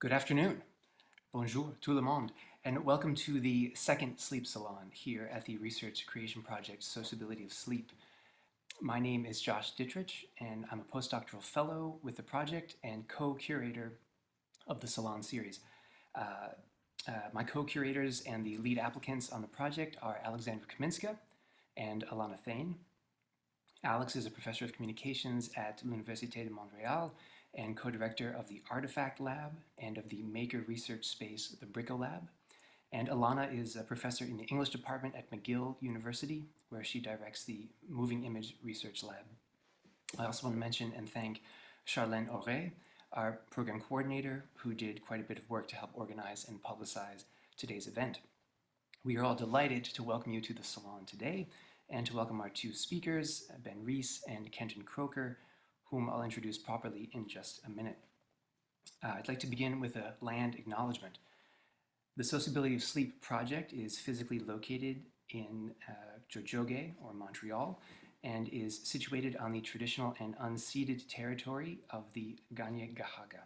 Good afternoon. Bonjour tout le monde, and welcome to the second Sleep Salon here at the Research Creation Project Sociability of Sleep. My name is Josh Dittrich, and I'm a postdoctoral fellow with the project and co-curator of the Salon series. My co-curators and the lead applicants on the project are Alexandra Kaminska and Alana Thane. Alex is a professor of communications at L'Université de Montréal and co-director of the Artifact Lab and of the Maker Research Space, the Brico Lab. And Alana is a professor in the English department at McGill University, where she directs the Moving Image Research Lab. I also want to mention and thank Charlène Auret, our program coordinator, who did quite a bit of work to help organize and publicize today's event. We are all delighted to welcome you to the Salon today and to welcome our two speakers, Ben Reiss and Kenton Kroker, whom I'll introduce properly in just a minute. I'd like to begin with a land acknowledgement. The Sociability of Sleep project is physically located in Tiohtià:ke, or Montreal, and is situated on the traditional and unceded territory of the Kanien'kehá:ka.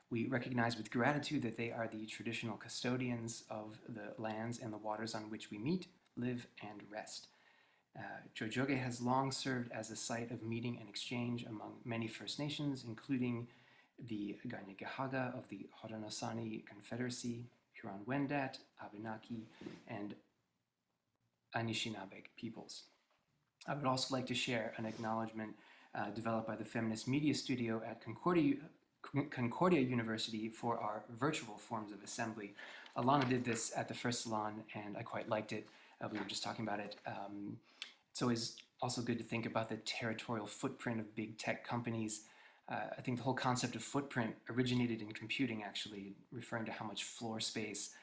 We recognize with gratitude that they are the traditional custodians of the lands and the waters on which we meet, live, and rest. Tiohtià:ke has long served as a site of meeting and exchange among many First Nations, including the Kanien'kehá:ka of the Haudenosaunee Confederacy, Huron-Wendat, Abenaki, and Anishinaabe peoples. I would also like to share an acknowledgement developed by the Feminist Media Studio at Concordia University for our virtual forms of assembly. Alana did this at the first salon, and I quite liked it. We were just talking about it. It's always also good to think about the territorial footprint of big tech companies. I think the whole concept of footprint originated in computing, actually, referring to how much floor space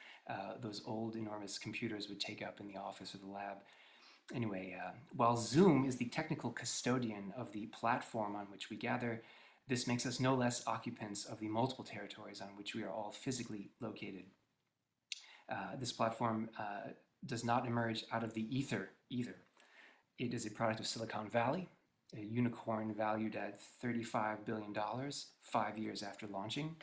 those old enormous computers would take up in the office or the lab. Anyway, while Zoom is the technical custodian of the platform on which we gather, this makes us no less occupants of the multiple territories on which we are all physically located. This platform does not emerge out of the ether either. It is a product of Silicon Valley, a unicorn valued at $35 billion 5 years after launching.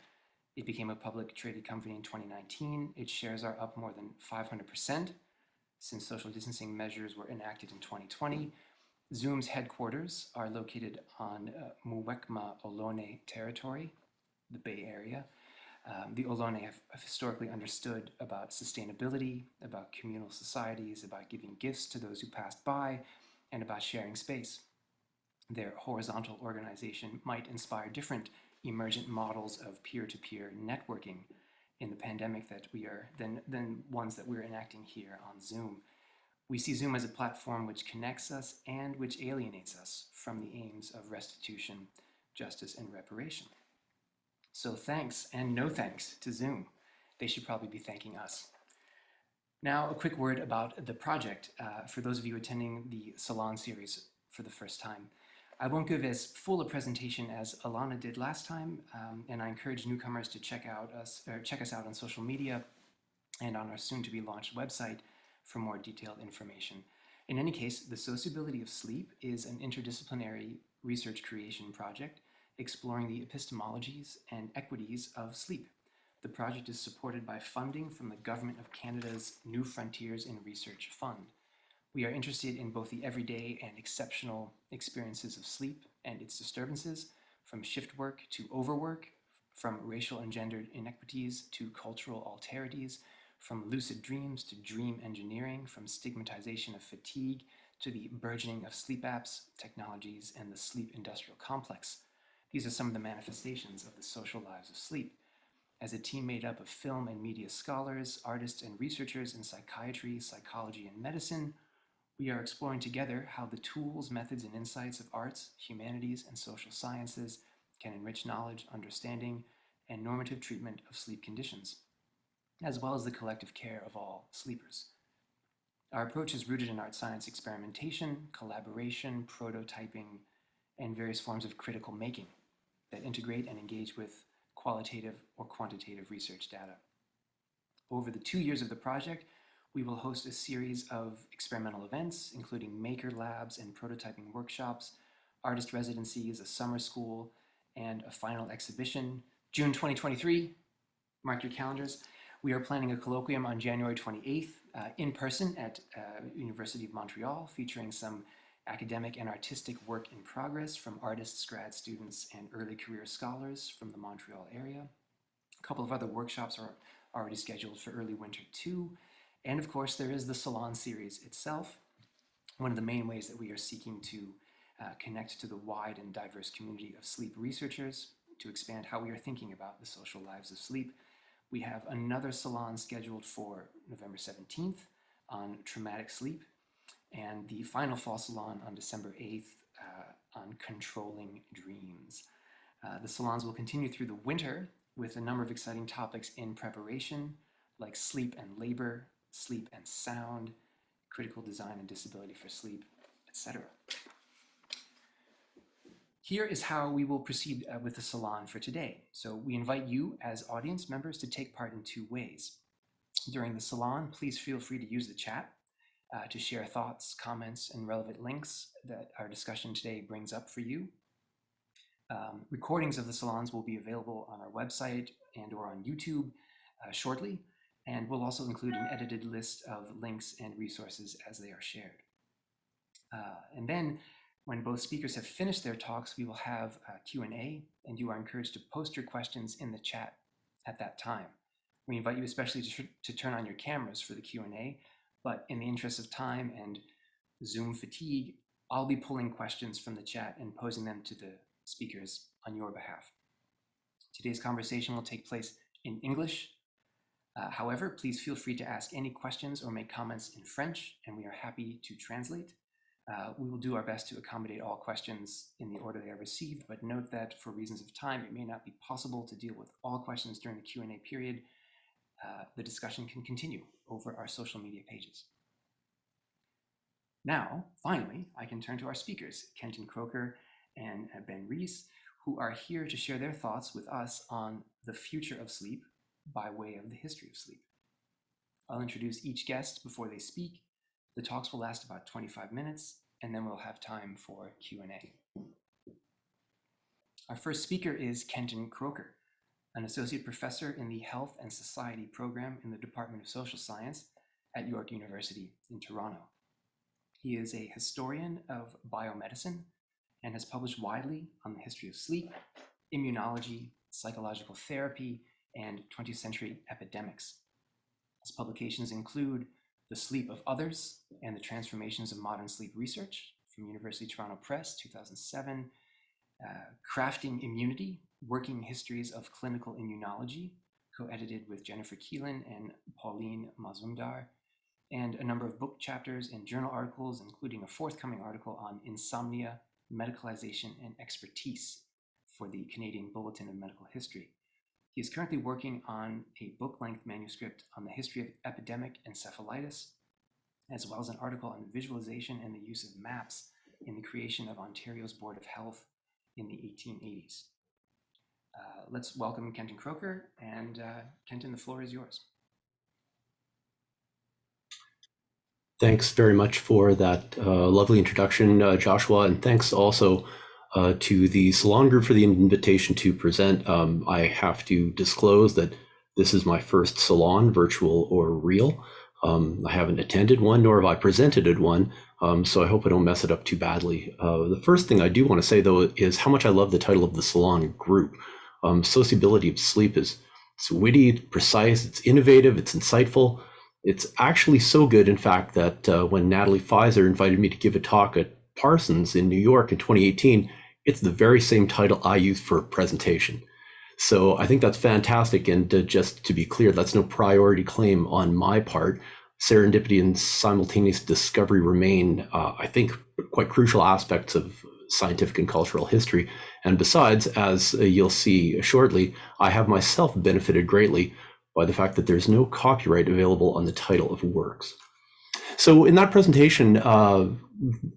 It became a public traded company in 2019. Its shares are up more than 500% since social distancing measures were enacted in 2020. Zoom's headquarters are located on Muwekma Ohlone territory, the Bay Area. The Ohlone have historically understood about sustainability, about communal societies, about giving gifts to those who passed by, and about sharing space. Their horizontal organization might inspire different emergent models of peer-to-peer networking in the pandemic that we are than ones that we're enacting here on Zoom. We see Zoom as a platform which connects us and which alienates us from the aims of restitution, justice, and reparation. So thanks and no thanks to Zoom. They should probably be thanking us. Now, a quick word about the project for those of you attending the Salon series for the first time. I won't give as full a presentation as Alana did last time, and I encourage newcomers to check us out on social media and on our soon-to-be launched website for more detailed information. In any case, the Sociability of Sleep is an interdisciplinary research creation project exploring the epistemologies and equities of sleep. The project is supported by funding from the Government of Canada's New Frontiers in Research Fund. We are interested in both the everyday and exceptional experiences of sleep and its disturbances, from shift work to overwork, from racial and gendered inequities to cultural alterities, from lucid dreams to dream engineering, from stigmatization of fatigue to the burgeoning of sleep apps, technologies, and the sleep industrial complex. These are some of the manifestations of the social lives of sleep. As a team made up of film and media scholars, artists, and researchers in psychiatry, psychology, and medicine, we are exploring together how the tools, methods, and insights of arts, humanities, and social sciences can enrich knowledge, understanding, and normative treatment of sleep conditions, as well as the collective care of all sleepers. Our approach is rooted in art science experimentation, collaboration, prototyping, and various forms of critical making that integrate and engage with qualitative or quantitative research data. Over the 2 years of the project, we will host a series of experimental events, including maker labs and prototyping workshops, artist residencies, a summer school, and a final exhibition. June 2023, mark your calendars. We are planning a colloquium on January 28th in person at University of Montreal, featuring some academic and artistic work in progress from artists, grad students, and early career scholars from the Montreal area. A couple of other workshops are already scheduled for early winter too. And of course, there is the Salon series itself, one of the main ways that we are seeking to connect to the wide and diverse community of sleep researchers to expand how we are thinking about the social lives of sleep. We have another salon scheduled for November 17th on traumatic sleep, and the final fall salon on December 8th on controlling dreams. The salons will continue through the winter with a number of exciting topics in preparation, like sleep and labor, sleep and sound, critical design and disability for sleep, etc. Here is how we will proceed with the salon for today. So we invite you as audience members to take part in two ways. During the salon, please feel free to use the chat to share thoughts, comments, and relevant links that our discussion today brings up for you. Recordings of the salons will be available on our website and or on YouTube shortly, and we'll also include an edited list of links and resources as they are shared. And then when both speakers have finished their talks, we will have a Q&A, and you are encouraged to post your questions in the chat at that time. We invite you especially to turn on your cameras for the Q&A, but in the interest of time and Zoom fatigue, I'll be pulling questions from the chat and posing them to the speakers on your behalf. Today's conversation will take place in English. However, please feel free to ask any questions or make comments in French, and we are happy to translate. We will do our best to accommodate all questions in the order they are received, but note that for reasons of time, it may not be possible to deal with all questions during the Q&A period. The discussion can continue over our social media pages. Now, finally, I can turn to our speakers, Kenton Kroker and Ben Reiss, who are here to share their thoughts with us on the future of sleep by way of the history of sleep. I'll introduce each guest before they speak. The talks will last about 25 minutes, and then we'll have time for Q&A. Our first speaker is Kenton Kroker, an associate professor in the Health and Society program in the Department of Social Science at York University in Toronto. He is a historian of biomedicine and has published widely on the history of sleep, immunology, psychological therapy, and 20th century epidemics. His publications include The Sleep of Others and the Transformations of Modern Sleep Research from University of Toronto Press, 2007, Crafting Immunity, Working Histories of Clinical Immunology, co-edited with Jennifer Keelan and Pauline Mazumdar, and a number of book chapters and journal articles, including a forthcoming article on insomnia, medicalization, and expertise for the Canadian Bulletin of Medical History. He is currently working on a book-length manuscript on the history of epidemic encephalitis, as well as an article on visualization and the use of maps in the creation of Ontario's Board of Health in the 1880s. Let's welcome Kenton Kroker, and Kenton, the floor is yours. Thanks very much for that lovely introduction, Joshua, and thanks also to the Salon Group for the invitation to present. I have to disclose that this is my first Salon, virtual or real. I haven't attended one, nor have I presented at one, so I hope I don't mess it up too badly. The first thing I do want to say, though, is how much I love the title of the Salon Group. Sociability of Sleep it's witty, it's precise, it's innovative, it's insightful. It's actually so good, in fact, that when Natalie Pfizer invited me to give a talk at Parsons in New York in 2018, it's the very same title I used for a presentation. So I think that's fantastic. And just to be clear, that's no priority claim on my part. Serendipity and simultaneous discovery remain, I think, quite crucial aspects of scientific and cultural history. And besides, as you'll see shortly, I have myself benefited greatly by the fact that there's no copyright available on the title of works. So in that presentation,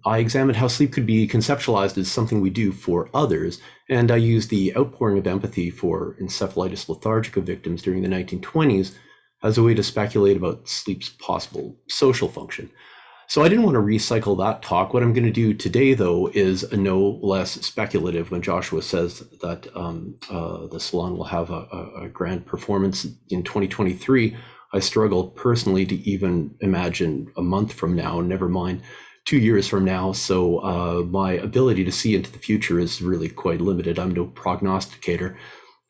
I examined how sleep could be conceptualized as something we do for others, and I used the outpouring of empathy for encephalitis lethargica victims during the 1920s as a way to speculate about sleep's possible social function. So I didn't want to recycle that talk. What I'm going to do today, though, is no less speculative. When Joshua says that the Salon will have a grand performance in 2023, I struggle personally to even imagine a month from now, never mind 2 years from now. So my ability to see into the future is really quite limited. I'm no prognosticator.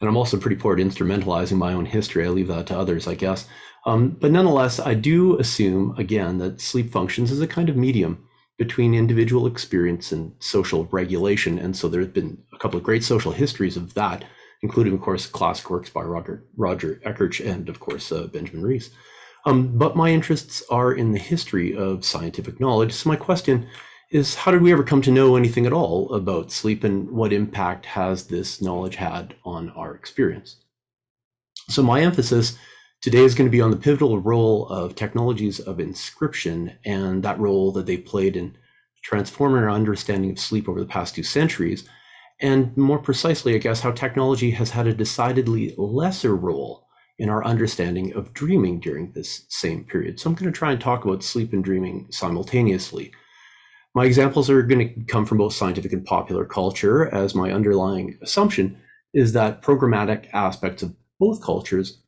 And I'm also pretty poor at instrumentalizing my own history. I leave that to others, I guess. But nonetheless, I do assume, again, that sleep functions as a kind of medium between individual experience and social regulation. And so there have been a couple of great social histories of that, including, of course, classic works by Roger Eckhart and, of course, Benjamin Reiss. But my interests are in the history of scientific knowledge. So my question is, how did we ever come to know anything at all about sleep, and what impact has this knowledge had on our experience? So my emphasis today is going to be on the pivotal role of technologies of inscription and that role that they played in transforming our understanding of sleep over the past 2 centuries. And more precisely, I guess, how technology has had a decidedly lesser role in our understanding of dreaming during this same period. So I'm going to try and talk about sleep and dreaming simultaneously. My examples are going to come from both scientific and popular culture, as my underlying assumption is that programmatic aspects of both cultures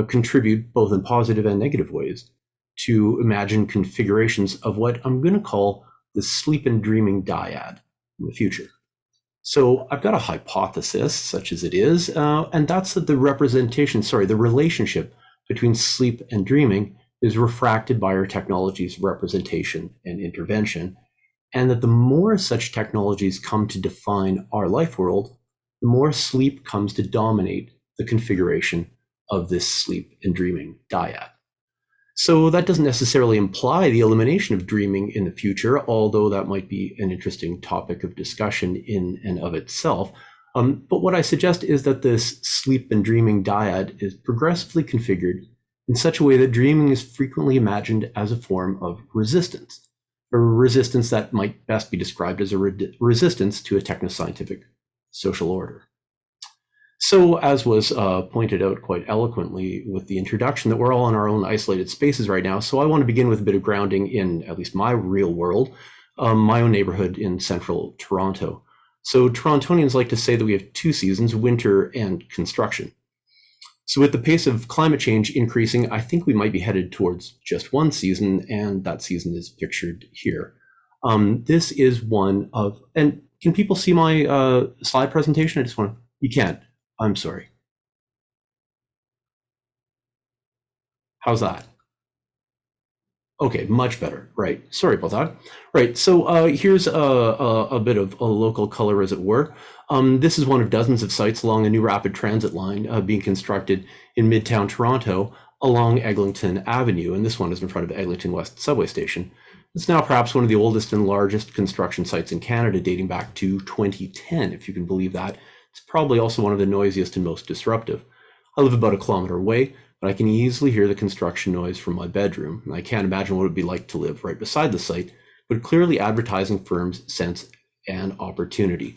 contribute, both in positive and negative ways, to imagine configurations of what I'm going to call the sleep and dreaming dyad in the future. So I've got a hypothesis, such as it is, and that's that the relationship between sleep and dreaming is refracted by our technology's representation and intervention, and that the more such technologies come to define our life world, the more sleep comes to dominate the configuration of this sleep and dreaming dyad. So that doesn't necessarily imply the elimination of dreaming in the future, although that might be an interesting topic of discussion in and of itself. But what I suggest is that this sleep and dreaming dyad is progressively configured in such a way that dreaming is frequently imagined as a form of resistance, a resistance that might best be described as a resistance to a technoscientific social order. So, as was pointed out quite eloquently with the introduction, that we're all in our own isolated spaces right now. So I want to begin with a bit of grounding in at least my real world, my own neighborhood in central Toronto. So Torontonians like to say that we have 2 seasons, winter and construction. So with the pace of climate change increasing, I think we might be headed towards just 1 season, and that season is pictured here. This is one of, and can people see my slide presentation? I just want to, you can't. I'm sorry. How's that? Okay, much better. Right. Sorry about that. Right. So here's a bit of a local color, as it were. This is one of dozens of sites along a new rapid transit line being constructed in Midtown Toronto along Eglinton Avenue. And this one is in front of Eglinton West subway station. It's now perhaps one of the oldest and largest construction sites in Canada, dating back to 2010, if you can believe that. It's probably also one of the noisiest and most disruptive. I live about a kilometer away, but I can easily hear the construction noise from my bedroom. And I can't imagine what it would be like to live right beside the site, but clearly advertising firms sense an opportunity.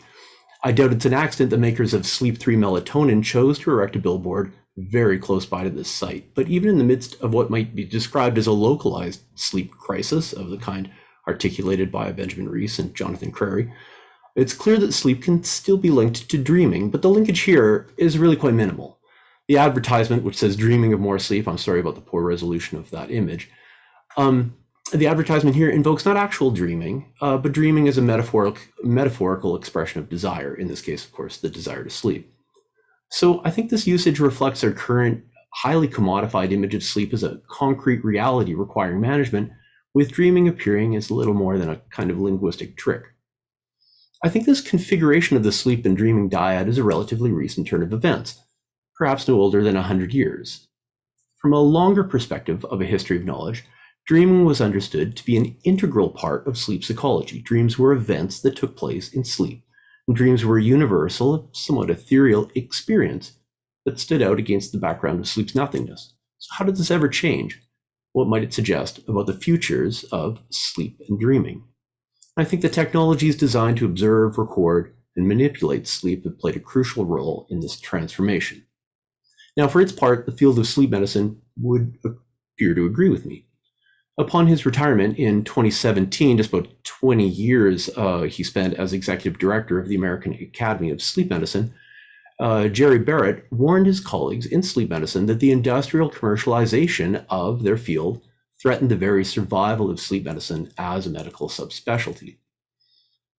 I doubt it's an accident the makers of Sleep 3 Melatonin chose to erect a billboard very close by to this site. But even in the midst of what might be described as a localized sleep crisis of the kind articulated by Benjamin Reiss and Jonathan Crary, it's clear that sleep can still be linked to dreaming, but the linkage here is really quite minimal. The advertisement, which says dreaming of more sleep, I'm sorry about the poor resolution of that image. The advertisement here invokes not actual dreaming, but dreaming as a metaphorical expression of desire, in this case, of course, the desire to sleep. So I think this usage reflects our current highly commodified image of sleep as a concrete reality requiring management, with dreaming appearing as little more than a kind of linguistic trick. I think this configuration of the sleep and dreaming dyad is a relatively recent turn of events, perhaps no older than 100 years. From a longer perspective of a history of knowledge, dreaming was understood to be an integral part of sleep psychology. Dreams were events that took place in sleep, and dreams were a universal, somewhat ethereal experience that stood out against the background of sleep's nothingness. So how did this ever change? What might it suggest about the futures of sleep and dreaming? I think the technologies designed to observe, record, and manipulate sleep have played a crucial role in this transformation. Now, for its part, the field of sleep medicine would appear to agree with me. Upon his retirement in 2017, just about 20 years he spent as executive director of the American Academy of Sleep Medicine, Jerry Barrett warned his colleagues in sleep medicine that the industrial commercialization of their field threatened the very survival of sleep medicine as a medical subspecialty.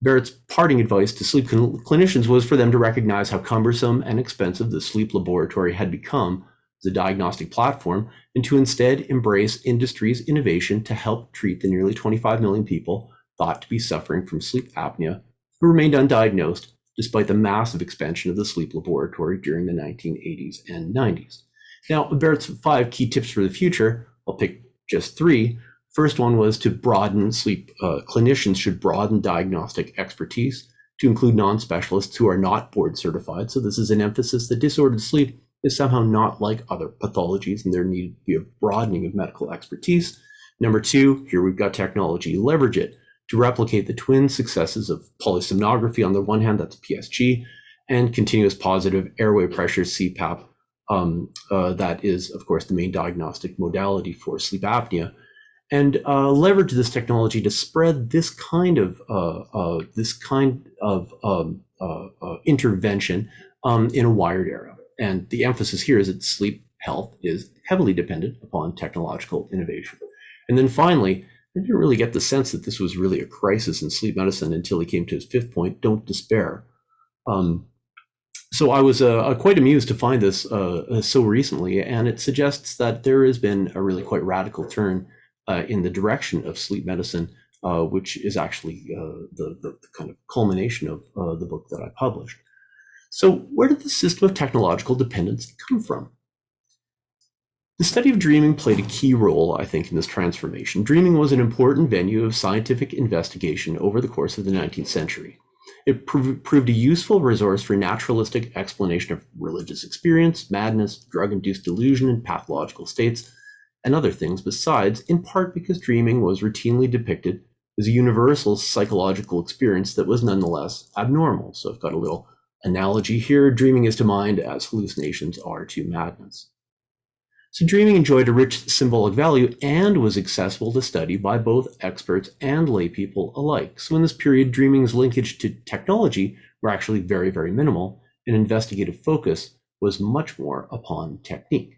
Barrett's parting advice to sleep clinicians was for them to recognize how cumbersome and expensive the sleep laboratory had become as a diagnostic platform, and to instead embrace industry's innovation to help treat the nearly 25 million people thought to be suffering from sleep apnea who remained undiagnosed despite the massive expansion of the sleep laboratory during the 1980s and 90s. Now, Barrett's 5 key tips for the future, I'll pick just 3. First one was to broaden sleep, clinicians should broaden diagnostic expertise to include non-specialists who are not board certified. So this is an emphasis that disordered sleep is somehow not like other pathologies, and there needed to be a broadening of medical expertise. Number 2, here we've got technology, leverage it to replicate the twin successes of polysomnography on the one hand, that's PSG, and continuous positive airway pressure, CPAP, that is, of course, the main diagnostic modality for sleep apnea, and leverage this technology to spread this kind of intervention in a wired area. And the emphasis here is that sleep health is heavily dependent upon technological innovation. And then finally, I didn't really get the sense that this was really a crisis in sleep medicine until he came to his 5th point, don't despair. So I was quite amused to find this so recently, and it suggests that there has been a really quite radical turn in the direction of sleep medicine, which is actually the kind of culmination of the book that I published. So where did the system of technological dependence come from? The study of dreaming played a key role, I think, in this transformation. Dreaming was an important venue of scientific investigation over the course of the 19th century. It proved a useful resource for naturalistic explanation of religious experience, madness, drug-induced delusion, and pathological states, and other things besides, in part because dreaming was routinely depicted as a universal psychological experience that was nonetheless abnormal. So I've got a little analogy here. Dreaming is to mind as hallucinations are to madness. So dreaming enjoyed a rich symbolic value and was accessible to study by both experts and lay people alike. So in this period, dreaming's linkage to technology were actually very, very minimal, and investigative focus was much more upon technique.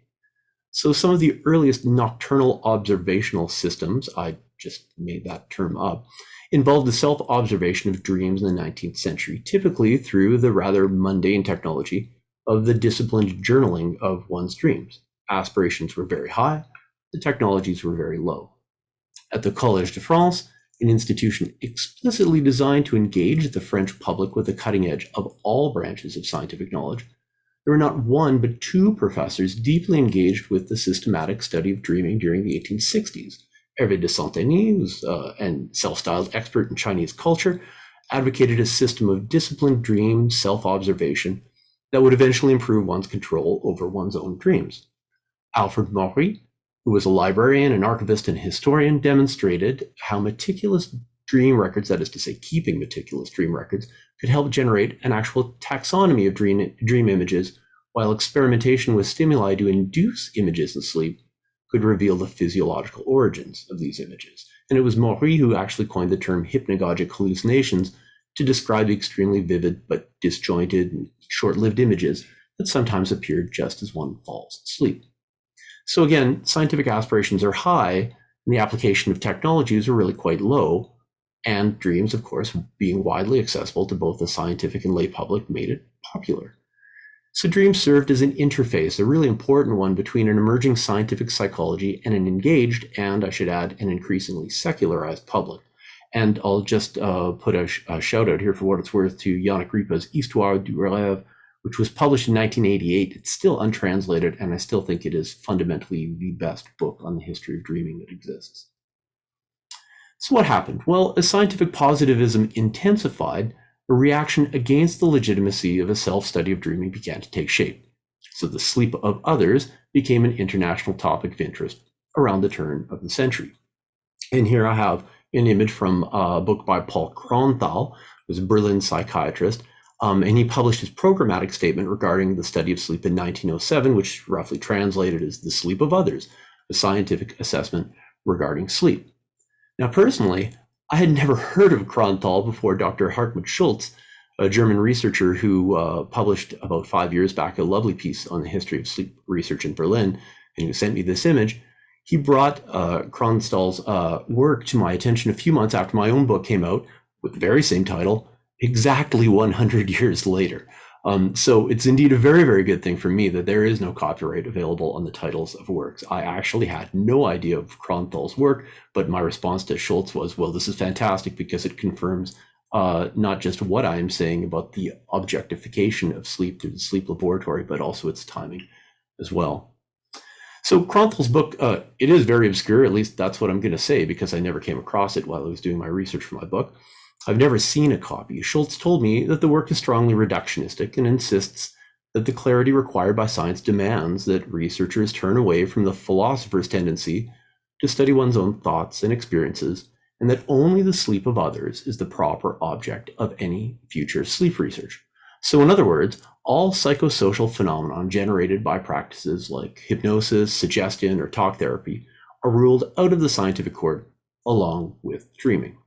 So some of the earliest nocturnal observational systems, I just made that term up, involved the self-observation of dreams in the 19th century, typically through the rather mundane technology of the disciplined journaling of one's dreams. Aspirations were very high, the technologies were very low. At the Collège de France, an institution explicitly designed to engage the French public with the cutting edge of all branches of scientific knowledge, there were not 1 but 2 professors deeply engaged with the systematic study of dreaming during the 1860s. Hervé de Saint-Denis, who's a self-styled expert in Chinese culture, advocated a system of disciplined dream self-observation that would eventually improve one's control over one's own dreams. Alfred Maury, who was a librarian, an archivist, and historian, demonstrated how meticulous dream records, that is to say, keeping meticulous dream records, could help generate an actual taxonomy of dream images, while experimentation with stimuli to induce images in sleep could reveal the physiological origins of these images. And it was Maury who actually coined the term hypnagogic hallucinations to describe the extremely vivid but disjointed and short-lived images that sometimes appeared just as one falls asleep. So again, scientific aspirations are high, and the application of technologies are really quite low, and dreams, of course, being widely accessible to both the scientific and lay public made it popular. So dreams served as an interface, a really important one, between an emerging scientific psychology and an engaged, and I should add, an increasingly secularized public. And I'll just put a shout out here for what it's worth to Yannick Ripa's Histoire du rêve, which was published in 1988. It's still untranslated, and I still think it is fundamentally the best book on the history of dreaming that exists. So what happened? Well, as scientific positivism intensified, a reaction against the legitimacy of a self-study of dreaming began to take shape. So the sleep of others became an international topic of interest around the turn of the century. And here I have an image from a book by Paul Kronthal, who's a Berlin psychiatrist, and he published his programmatic statement regarding the study of sleep in 1907, which roughly translated as the sleep of others, a scientific assessment regarding sleep. Now, personally, I had never heard of Kronthal before Dr. Hartmut Schultz, a German researcher who published about 5 years back a lovely piece on the history of sleep research in Berlin, and who sent me this image. He brought Kronstal's work to my attention a few months after my own book came out with the very same title, exactly 100 years later. So it's indeed a very, very good thing for me that there is no copyright available on the titles of works. I actually had no idea of Kronthal's work, but my response to Schultz was, well, this is fantastic because it confirms not just what I am saying about the objectification of sleep through the sleep laboratory, but also its timing as well. So Kronthal's book, it is very obscure, at least that's what I'm going to say, because I never came across it while I was doing my research for my book. I've never seen a copy. Schultz told me that the work is strongly reductionistic and insists that the clarity required by science demands that researchers turn away from the philosopher's tendency to study one's own thoughts and experiences, and that only the sleep of others is the proper object of any future sleep research. So in other words, all psychosocial phenomenon generated by practices like hypnosis, suggestion, or talk therapy are ruled out of the scientific court along with dreaming.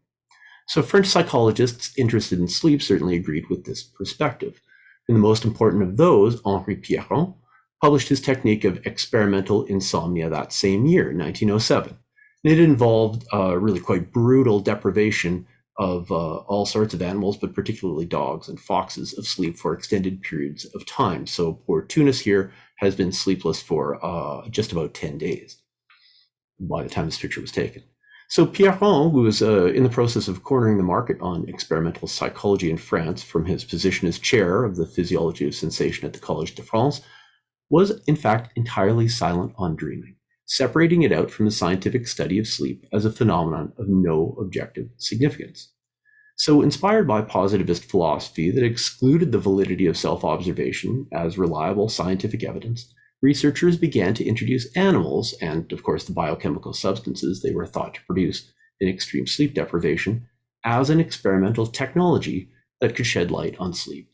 So French psychologists interested in sleep certainly agreed with this perspective. And the most important of those, Henri Pierron, published his technique of experimental insomnia that same year, 1907. It involved really quite brutal deprivation of all sorts of animals, but particularly dogs and foxes, of sleep for extended periods of time. So poor Tunis here has been sleepless for just about 10 days by the time this picture was taken. So Pierron, who was in the process of cornering the market on experimental psychology in France from his position as chair of the physiology of sensation at the Collège de France, was in fact entirely silent on dreaming, separating it out from the scientific study of sleep as a phenomenon of no objective significance. So inspired by positivist philosophy that excluded the validity of self-observation as reliable scientific evidence, researchers began to introduce animals and, of course, the biochemical substances they were thought to produce in extreme sleep deprivation as an experimental technology that could shed light on sleep.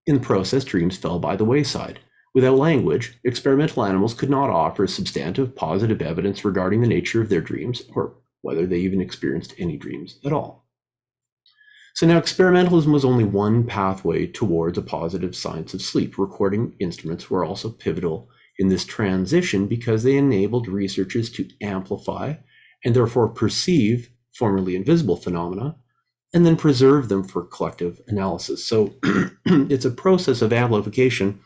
In the process, dreams fell by the wayside. Without language, experimental animals could not offer substantive positive evidence regarding the nature of their dreams or whether they even experienced any dreams at all. So now experimentalism was only one pathway towards a positive science of sleep. Recording instruments were also pivotal in this transition because they enabled researchers to amplify and therefore perceive formerly invisible phenomena and then preserve them for collective analysis. So it's a process of amplification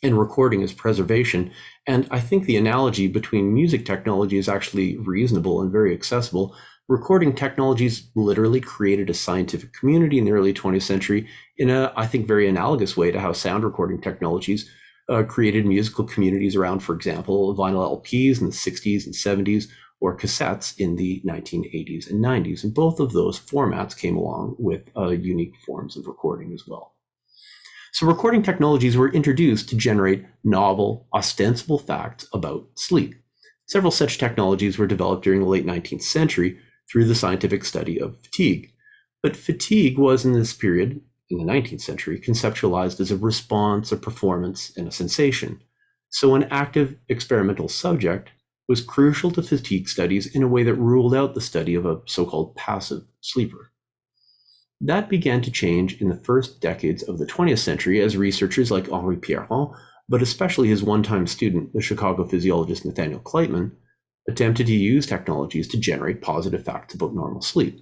and recording is preservation. And I think the analogy between music technology is actually reasonable and very accessible. Recording technologies literally created a scientific community in the early 20th century in a, I think, very analogous way to how sound recording technologies created musical communities around, for example, vinyl LPs in the 60s and 70s or cassettes in the 1980s and 90s. And both of those formats came along with unique forms of recording as well. So recording technologies were introduced to generate novel, ostensible facts about sleep. Several such technologies were developed during the late 19th century through the scientific study of fatigue. But fatigue was in this period, in the 19th century, conceptualized as a response, a performance, and a sensation. So an active experimental subject was crucial to fatigue studies in a way that ruled out the study of a so-called passive sleeper. That began to change in the first decades of the 20th century as researchers like Henri Pierron, but especially his one-time student, the Chicago physiologist Nathaniel Kleitman, attempted to use technologies to generate positive facts about normal sleep.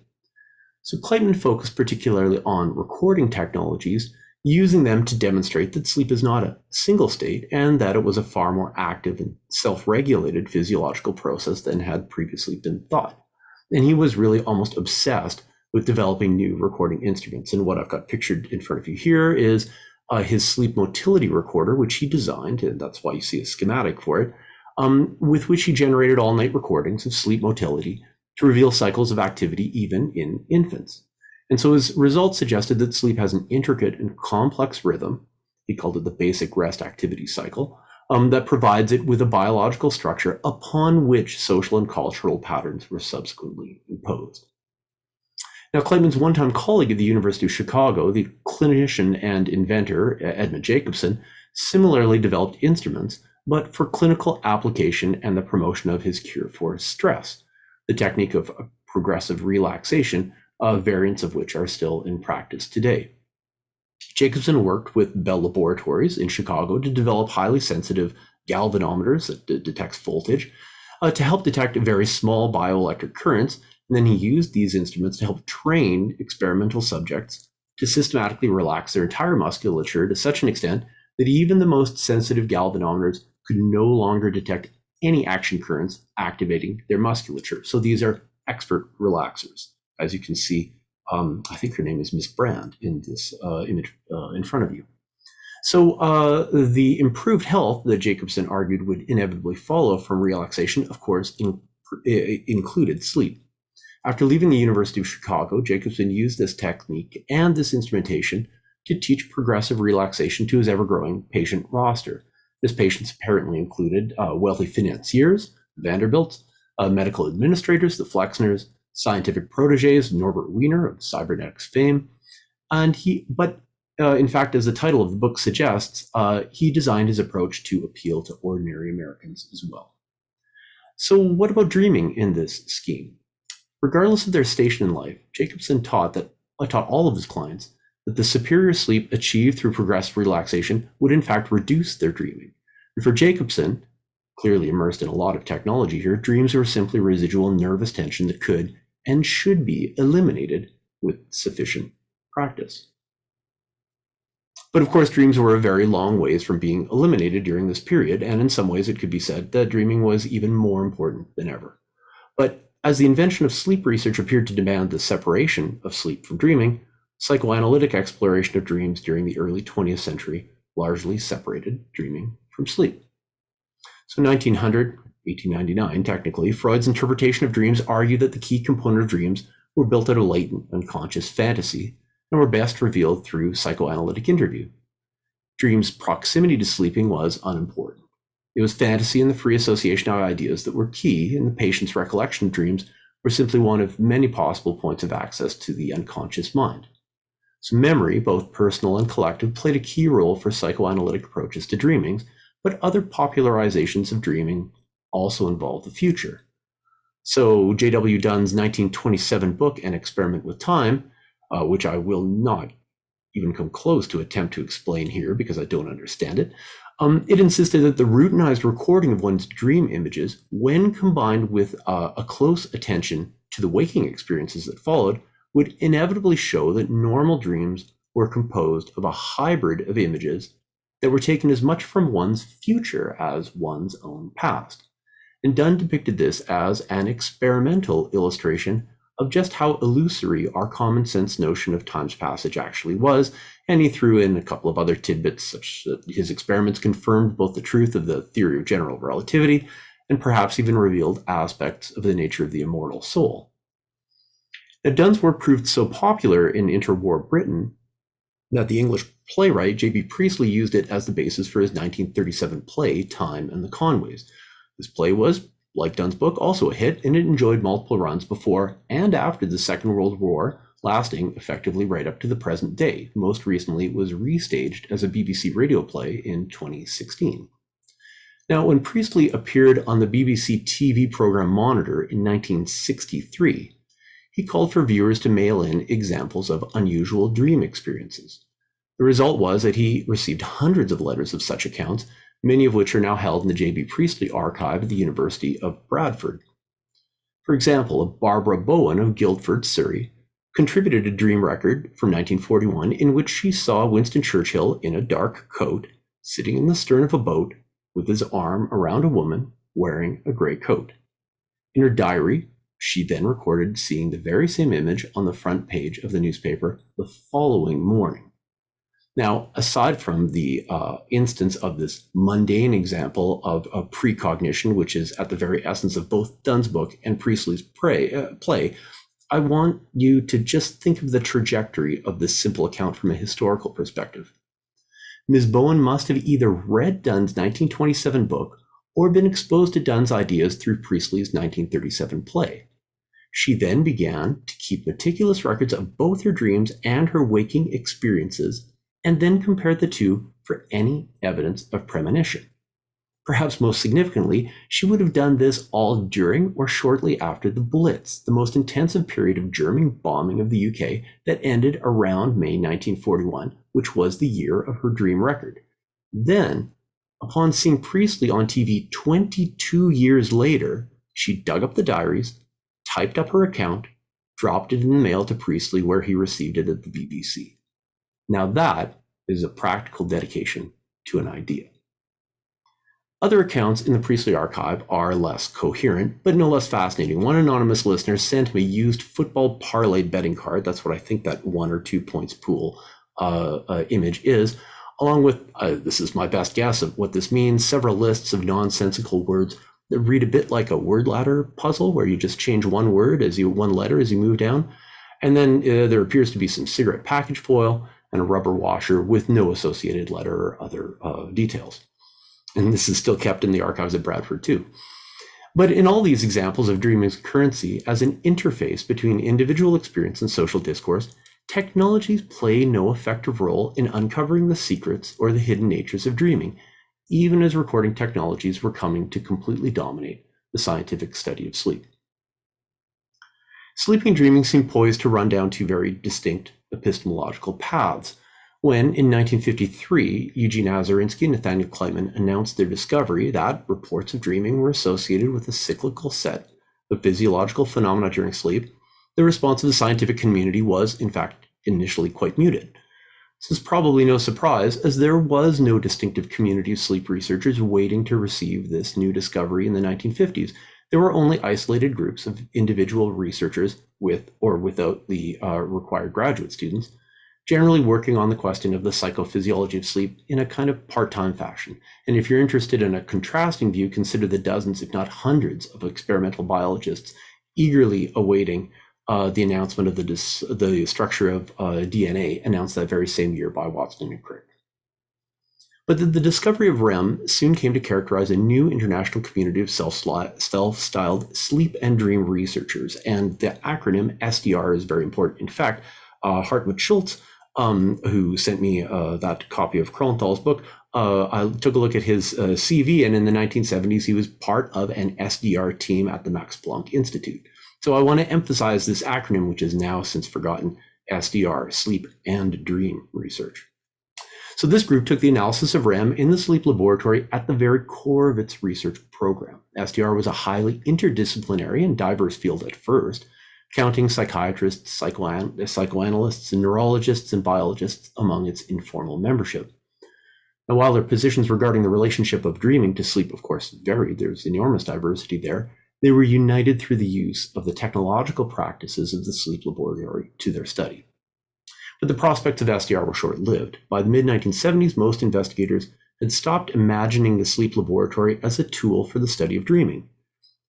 So Kleitman focused particularly on recording technologies, using them to demonstrate that sleep is not a single state and that it was a far more active and self-regulated physiological process than had previously been thought. And he was really almost obsessed with developing new recording instruments. And what I've got pictured in front of you here is his sleep motility recorder, which he designed, and that's why you see a schematic for it, with which he generated all-night recordings of sleep motility to reveal cycles of activity even in infants. And so his results suggested that sleep has an intricate and complex rhythm, he called it the basic rest activity cycle, that provides it with a biological structure upon which social and cultural patterns were subsequently imposed. Now, Kleitman's one-time colleague at the University of Chicago, the clinician and inventor Edmund Jacobson, similarly developed instruments but for clinical application and the promotion of his cure for stress, the technique of progressive relaxation, variants of which are still in practice today. Jacobson worked with Bell Laboratories in Chicago to develop highly sensitive galvanometers that detects voltage to help detect very small bioelectric currents. And then he used these instruments to help train experimental subjects to systematically relax their entire musculature to such an extent that even the most sensitive galvanometers could no longer detect any action currents activating their musculature. So these are expert relaxers. As you can see, I think her name is Miss Brand in this image in front of you. So the improved health that Jacobson argued would inevitably follow from relaxation, of course, included sleep. After leaving the University of Chicago, Jacobson used this technique and this instrumentation to teach progressive relaxation to his ever-growing patient roster. His patients apparently included wealthy financiers, Vanderbilts, medical administrators, the Flexners, scientific proteges, Norbert Wiener of cybernetics fame, and in fact, as the title of the book suggests, he designed his approach to appeal to ordinary Americans as well. So what about dreaming in this scheme? Regardless of their station in life, Jacobson taught all of his clients that the superior sleep achieved through progressive relaxation would in fact reduce their dreaming. And for Jacobson, clearly immersed in a lot of technology here, dreams were simply residual nervous tension that could and should be eliminated with sufficient practice. But of course, dreams were a very long ways from being eliminated during this period, and in some ways it could be said that dreaming was even more important than ever. But as the invention of sleep research appeared to demand the separation of sleep from dreaming, psychoanalytic exploration of dreams during the early 20th century largely separated dreaming from sleep. So 1899, technically, Freud's interpretation of dreams argued that the key component of dreams were built out of latent unconscious fantasy and were best revealed through psychoanalytic interview. Dreams' proximity to sleeping was unimportant. It was fantasy and the free association of ideas that were key, and the patient's recollection of dreams were simply one of many possible points of access to the unconscious mind. So memory, both personal and collective, played a key role for psychoanalytic approaches to dreaming, but other popularizations of dreaming also involved the future. So J.W. Dunn's 1927 book, An Experiment with Time, which I will not even come close to attempt to explain here because I don't understand it, it insisted that the routinized recording of one's dream images, when combined with a close attention to the waking experiences that followed, would inevitably show that normal dreams were composed of a hybrid of images that were taken as much from one's future as one's own past. And Dunn depicted this as an experimental illustration of just how illusory our common sense notion of time's passage actually was, and he threw in a couple of other tidbits such that his experiments confirmed both the truth of the theory of general relativity and perhaps even revealed aspects of the nature of the immortal soul. Now, Dunn's work proved so popular in interwar Britain that the English playwright J.B. Priestley used it as the basis for his 1937 play, Time and the Conways. This play was, like Dunn's book, also a hit, and it enjoyed multiple runs before and after the Second World War, lasting effectively right up to the present day. Most recently, it was restaged as a BBC radio play in 2016. Now, when Priestley appeared on the BBC TV program Monitor in 1963, he called for viewers to mail in examples of unusual dream experiences. The result was that he received hundreds of letters of such accounts, many of which are now held in the J.B. Priestley archive at the University of Bradford. For example, Barbara Bowen of Guildford, Surrey, contributed a dream record from 1941 in which she saw Winston Churchill in a dark coat, sitting in the stern of a boat with his arm around a woman wearing a gray coat. In her diary, she then recorded seeing the very same image on the front page of the newspaper the following morning. Now, aside from the instance of this mundane example of precognition, which is at the very essence of both Dunn's book and Priestley's play, I want you to just think of the trajectory of this simple account from a historical perspective. Ms. Bowen must have either read Dunn's 1927 book or been exposed to Dunn's ideas through Priestley's 1937 play. She then began to keep meticulous records of both her dreams and her waking experiences, and then compared the two for any evidence of premonition. Perhaps most significantly, she would have done this all during or shortly after the Blitz, the most intensive period of German bombing of the UK that ended around May 1941, which was the year of her dream record. Then, upon seeing Priestley on TV 22 years later, she dug up the diaries, typed up her account, dropped it in the mail to Priestley where he received it at the BBC. Now that is a practical dedication to an idea. Other accounts in the Priestley archive are less coherent, but no less fascinating. One anonymous listener sent me a used football parlay betting card. That's what I think that 1 or 2 points pool image is, along with, this is my best guess of what this means, several lists of nonsensical words that read a bit like a word ladder puzzle where you just change one letter as you move down. And then there appears to be some cigarette package foil and a rubber washer with no associated letter or other details. And this is still kept in the archives at Bradford too. But in all these examples of dreaming's currency as an interface between individual experience and social discourse, technologies play no effective role in uncovering the secrets or the hidden natures of dreaming, even as recording technologies were coming to completely dominate the scientific study of sleep. Sleeping and dreaming seem poised to run down 2 very distinct epistemological paths, when in 1953, Eugene Azarinsky and Nathaniel Kleitman announced their discovery that reports of dreaming were associated with a cyclical set of physiological phenomena during sleep. The response of the scientific community was, in fact, initially quite muted. This is probably no surprise, as there was no distinctive community of sleep researchers waiting to receive this new discovery in the 1950s. There were only isolated groups of individual researchers with or without the required graduate students, generally working on the question of the psychophysiology of sleep in a kind of part-time fashion. And if you're interested in a contrasting view, consider the dozens, if not hundreds, of experimental biologists eagerly awaiting the announcement of the structure of DNA, announced that very same year by Watson and Crick. But the discovery of REM soon came to characterize a new international community of self-styled sleep and dream researchers, and the acronym SDR is very important. In fact, Hartmut Schultz, who sent me that copy of Kronthal's book, I took a look at his CV, and in the 1970s, he was part of an SDR team at the Max Planck Institute. So I want to emphasize this acronym, which is now since forgotten, SDR, Sleep and Dream Research. So this group took the analysis of REM in the sleep laboratory at the very core of its research program. SDR was a highly interdisciplinary and diverse field at first, counting psychiatrists, psychoanalysts, and neurologists and biologists among its informal membership. Now, while their positions regarding the relationship of dreaming to sleep, of course, varied, there's enormous diversity there, they were united through the use of the technological practices of the sleep laboratory to their study. But the prospects of SDR were short-lived. By the mid-1970s, most investigators had stopped imagining the sleep laboratory as a tool for the study of dreaming.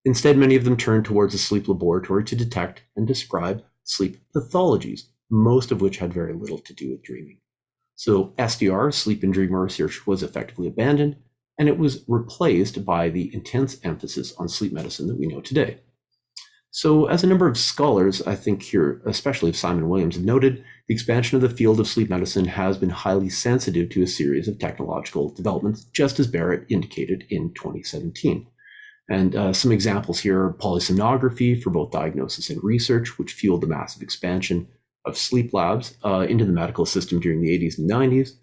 Instead, many of them turned towards the sleep laboratory to detect and describe sleep pathologies, most of which had very little to do with dreaming. So SDR, sleep and dream research, was effectively abandoned, and it was replaced by the intense emphasis on sleep medicine that we know today. So as a number of scholars, I think here, especially Simon Williams, have noted, the expansion of the field of sleep medicine has been highly sensitive to a series of technological developments, just as Barrett indicated in 2017. And some examples here are polysomnography for both diagnosis and research, which fueled the massive expansion of sleep labs into the medical system during the 80s and 90s.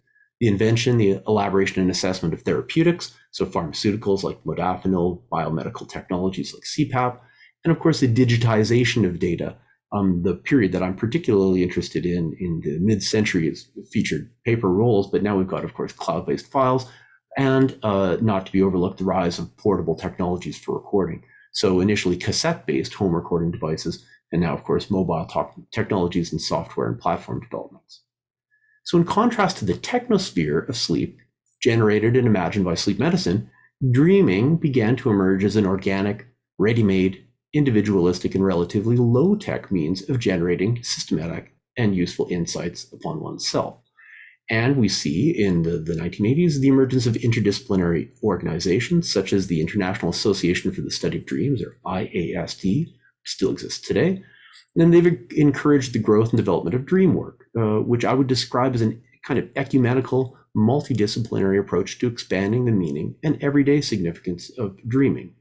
The invention, the elaboration and assessment of therapeutics, so pharmaceuticals like modafinil, biomedical technologies like CPAP, and of course the digitization of data. The period that I'm particularly interested in the mid-century is featured paper rolls, but now we've got, of course, cloud-based files, and not to be overlooked, the rise of portable technologies for recording. So initially cassette-based home recording devices, and now, of course, mobile technologies and software and platform developments. So in contrast to the technosphere of sleep, generated and imagined by sleep medicine, dreaming began to emerge as an organic, ready-made, individualistic, and relatively low-tech means of generating systematic and useful insights upon oneself. And we see in the 1980s the emergence of interdisciplinary organizations such as the International Association for the Study of Dreams, or IASD, which still exists today. And they've encouraged the growth and development of dream work, which I would describe as a kind of ecumenical, multidisciplinary approach to expanding the meaning and everyday significance of dreaming.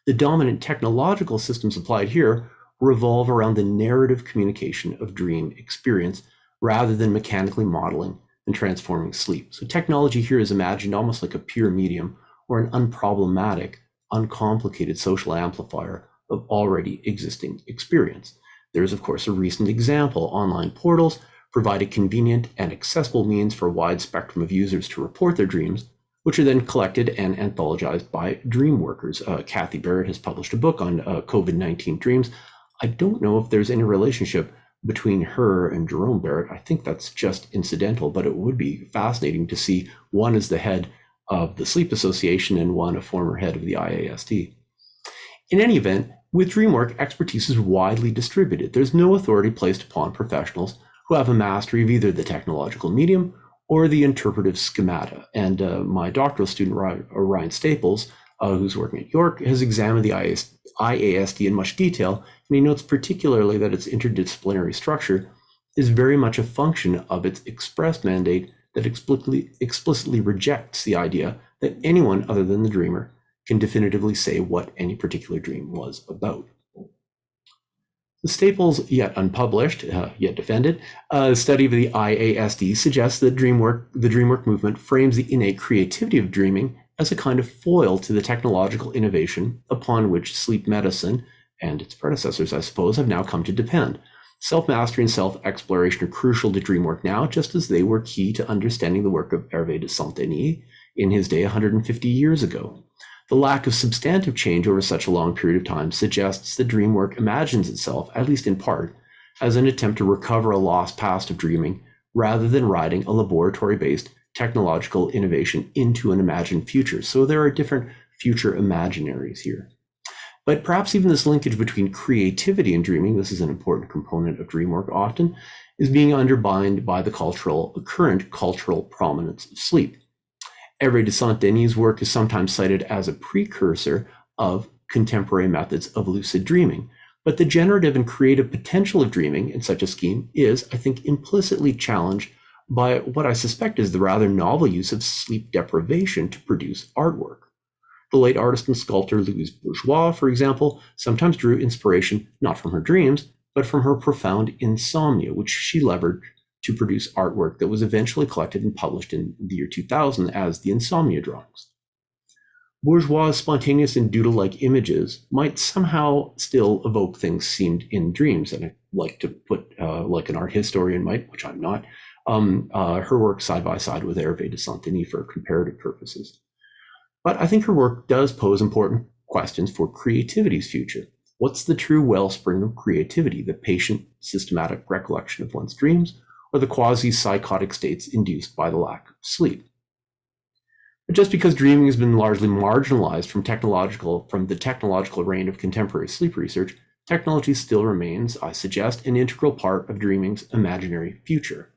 The dominant technological systems applied here revolve around the narrative communication of dream experience rather than mechanically modeling and transforming sleep. So technology here is imagined almost like a pure medium or an unproblematic, uncomplicated social amplifier of already existing experience. There's, of course, a recent example. Online portals provide a convenient and accessible means for a wide spectrum of users to report their dreams, which are then collected and anthologized by dream workers. Kathy Barrett has published a book on COVID-19 dreams. I don't know if there's any relationship between her and Jerome Barrett. I think that's just incidental, but it would be fascinating to see one as the head of the Sleep Association and one a former head of the IAST. In any event, with dream work, expertise is widely distributed. There's no authority placed upon professionals who have a mastery of either the technological medium or the interpretive schemata. And my doctoral student, Ryan Staples, who's working at York, has examined the IASD in much detail, and he notes particularly that its interdisciplinary structure is very much a function of its express mandate that explicitly rejects the idea that anyone other than the dreamer can definitively say what any particular dream was about. The Staples, yet unpublished, yet defended, study of the IASD suggests that the dream work movement frames the innate creativity of dreaming as a kind of foil to the technological innovation upon which sleep medicine and its predecessors, I suppose, have now come to depend. Self-mastery and self-exploration are crucial to dream work now, just as they were key to understanding the work of Hervé de Saint-Denis in his day 150 years ago. The lack of substantive change over such a long period of time suggests that dream work imagines itself, at least in part, as an attempt to recover a lost past of dreaming, rather than riding a laboratory-based technological innovation into an imagined future. So there are different future imaginaries here. But perhaps even this linkage between creativity and dreaming, this is an important component of dream work often, is being undermined by the current cultural prominence of sleep. Hervé de Saint-Denis' work is sometimes cited as a precursor of contemporary methods of lucid dreaming, but the generative and creative potential of dreaming in such a scheme is, I think, implicitly challenged by what I suspect is the rather novel use of sleep deprivation to produce artwork. The late artist and sculptor Louise Bourgeois, for example, sometimes drew inspiration not from her dreams, but from her profound insomnia, which she leveraged to produce artwork that was eventually collected and published in the year 2000 as the Insomnia Drawings. Bourgeois' spontaneous and doodle-like images might somehow still evoke things seen in dreams, and I like to put, like an art historian might, which I'm not, her work side by side with Hervé de Saint-Denis for comparative purposes. But I think her work does pose important questions for creativity's future. What's the true wellspring of creativity, the patient, systematic recollection of one's dreams, or the quasi-psychotic states induced by the lack of sleep? But just because dreaming has been largely marginalized from the technological reign of contemporary sleep research, technology still remains, I suggest, an integral part of dreaming's imaginary future.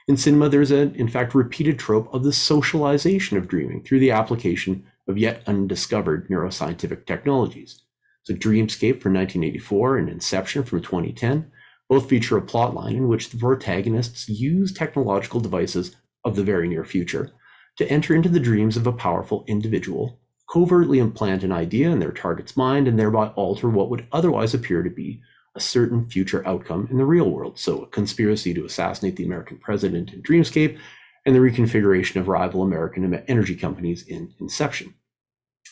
In cinema, there's an, in fact, repeated trope of the socialization of dreaming through the application of yet undiscovered neuroscientific technologies. So Dreamscape from 1984 and Inception from 2010 both feature a plotline in which the protagonists use technological devices of the very near future to enter into the dreams of a powerful individual, covertly implant an idea in their target's mind, and thereby alter what would otherwise appear to be a certain future outcome in the real world. So a conspiracy to assassinate the American president in Dreamscape, and the reconfiguration of rival American energy companies in Inception.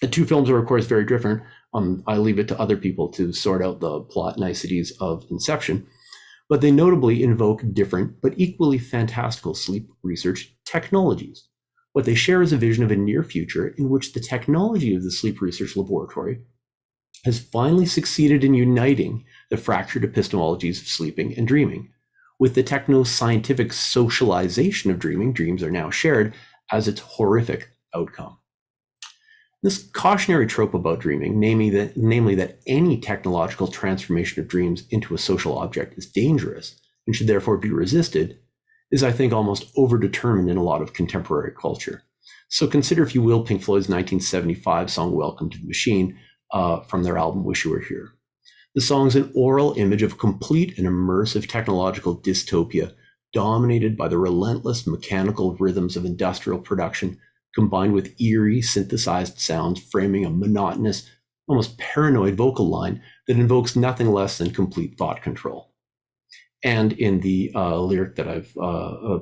The two films are, of course, very different. I leave it to other people to sort out the plot niceties of Inception, but they notably invoke different but equally fantastical sleep research technologies. What they share is a vision of a near future in which the technology of the sleep research laboratory has finally succeeded in uniting the fractured epistemologies of sleeping and dreaming. With the techno-scientific socialization of dreaming, dreams are now shared as its horrific outcome. This cautionary trope about dreaming, namely that any technological transformation of dreams into a social object is dangerous and should therefore be resisted, is, I think, almost overdetermined in a lot of contemporary culture. So consider, if you will, Pink Floyd's 1975 song Welcome to the Machine from their album Wish You Were Here. The song's an oral image of complete and immersive technological dystopia dominated by the relentless mechanical rhythms of industrial production, combined with eerie synthesized sounds framing a monotonous, almost paranoid vocal line that invokes nothing less than complete thought control. And in the lyric that I've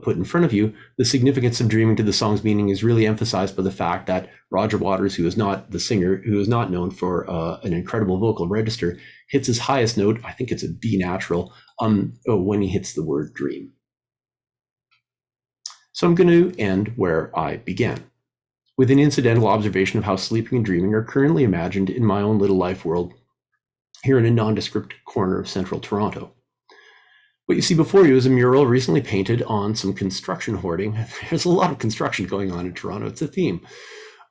put in front of you, the significance of dreaming to the song's meaning is really emphasized by the fact that Roger Waters, who is not the singer, who is not known for an incredible vocal register, hits his highest note, I think it's a B natural, when he hits the word dream. So I'm going to end where I began, with an incidental observation of how sleeping and dreaming are currently imagined in my own little life world here in a nondescript corner of central Toronto. What you see before you is a mural recently painted on some construction hoarding. There's a lot of construction going on in Toronto. It's a theme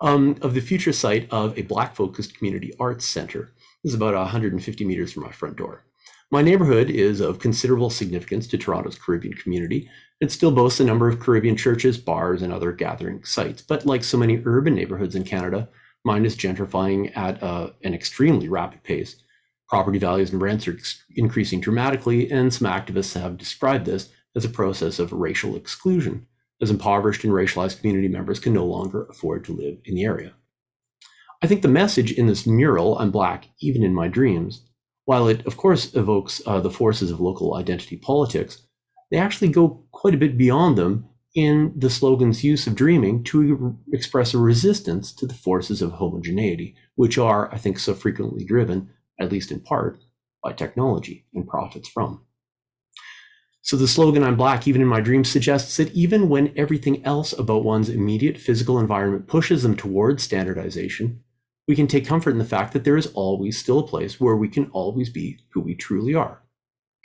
of the future site of a Black-focused community arts center. This is about 150 meters from my front door. My neighborhood is of considerable significance to Toronto's Caribbean community. It still boasts a number of Caribbean churches, bars, and other gathering sites. But like so many urban neighborhoods in Canada, mine is gentrifying at an extremely rapid pace. Property values and rents are increasing dramatically, and some activists have described this as a process of racial exclusion, as impoverished and racialized community members can no longer afford to live in the area. I think the message in this mural, "I'm Black, even in my dreams," while it of course evokes the forces of local identity politics, they actually go quite a bit beyond them in the slogan's use of dreaming to express a resistance to the forces of homogeneity, which are, I think, so frequently driven, at least in part, by technology and profits from. So the slogan, "I'm Black, even in my dreams," suggests that even when everything else about one's immediate physical environment pushes them towards standardization, we can take comfort in the fact that there is always still a place where we can always be who we truly are,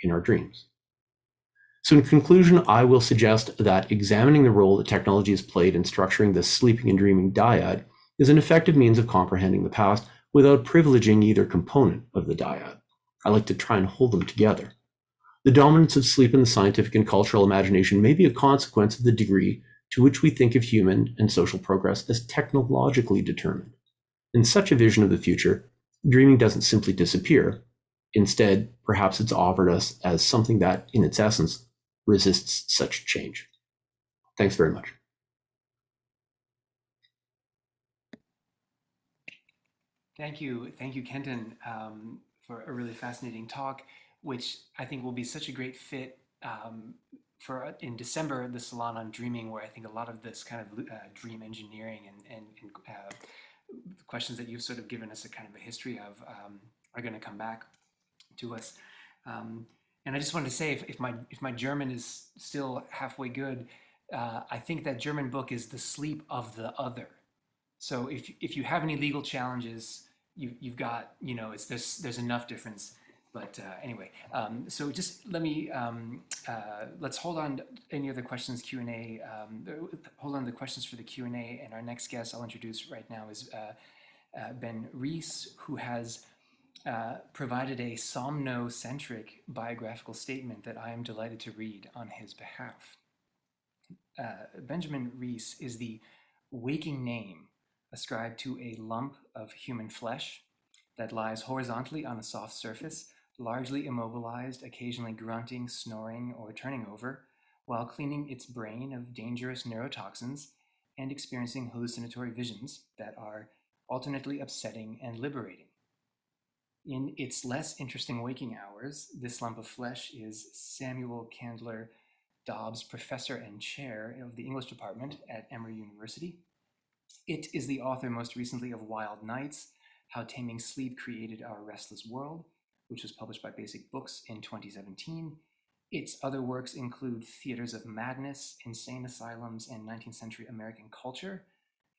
in our dreams. So in conclusion, I will suggest that examining the role that technology has played in structuring the sleeping and dreaming dyad is an effective means of comprehending the past without privileging either component of the dyad. I like to try and hold them together. The dominance of sleep in the scientific and cultural imagination may be a consequence of the degree to which we think of human and social progress as technologically determined. In such a vision of the future, dreaming doesn't simply disappear. Instead, perhaps it's offered us as something that, in its essence, resists such change. Thanks very much. Thank you, Kenton, for a really fascinating talk, which I think will be such a great fit for in December, the Salon on Dreaming, where I think a lot of this kind of dream engineering and the questions that you've sort of given us a kind of a history of are going to come back to us. And I just wanted to say, if my German is still halfway good, I think that German book is The Sleep of the Other. So if you have any legal challenges, you've got, there's enough difference. But anyway, so just let me, let's hold on to any other questions, Q&A, hold on to the questions for the Q&A, and our next guest I'll introduce right now is Ben Reiss, who has provided a somnocentric biographical statement that I am delighted to read on his behalf. Benjamin Reiss is the waking name ascribed to a lump of human flesh that lies horizontally on a soft surface, largely immobilized, occasionally grunting, snoring, or turning over, while cleaning its brain of dangerous neurotoxins and experiencing hallucinatory visions that are alternately upsetting and liberating. In its less interesting waking hours, this lump of flesh is Samuel Candler Dobbs Professor and Chair of the English Department at Emory University. It is the author most recently of Wild Nights, How Taming Sleep Created Our Restless World, which was published by Basic Books in 2017. Its other works include Theaters of Madness, Insane Asylums, and 19th Century American Culture.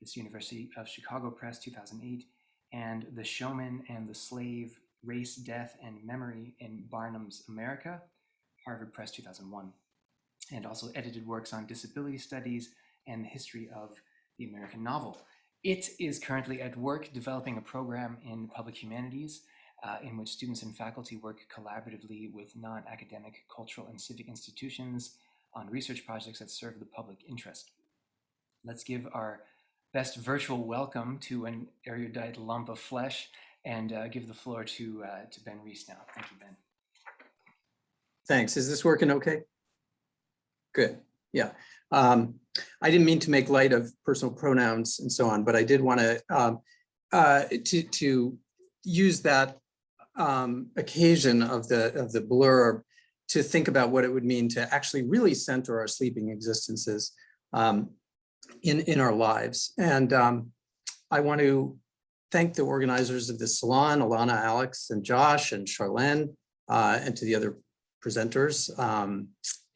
It's University of Chicago Press, 2008, and The Showman and the Slave, Race, Death, and Memory in Barnum's America, Harvard Press, 2001. And also edited works on disability studies and the history of the American novel. It is currently at work developing a program in public humanities in which students and faculty work collaboratively with non-academic, cultural, and civic institutions on research projects that serve the public interest. Let's give our best virtual welcome to an erudite lump of flesh and give the floor to Ben Reiss now. Thank you, Ben. Thanks. Is this working okay? Good. Yeah. I didn't mean to make light of personal pronouns and so on, but I did want to use that occasion of the blurb to think about what it would mean to actually really center our sleeping existences in our lives. And I want to thank the organizers of this salon, Alana, Alex, and Josh, and Charlene, and to the other presenters.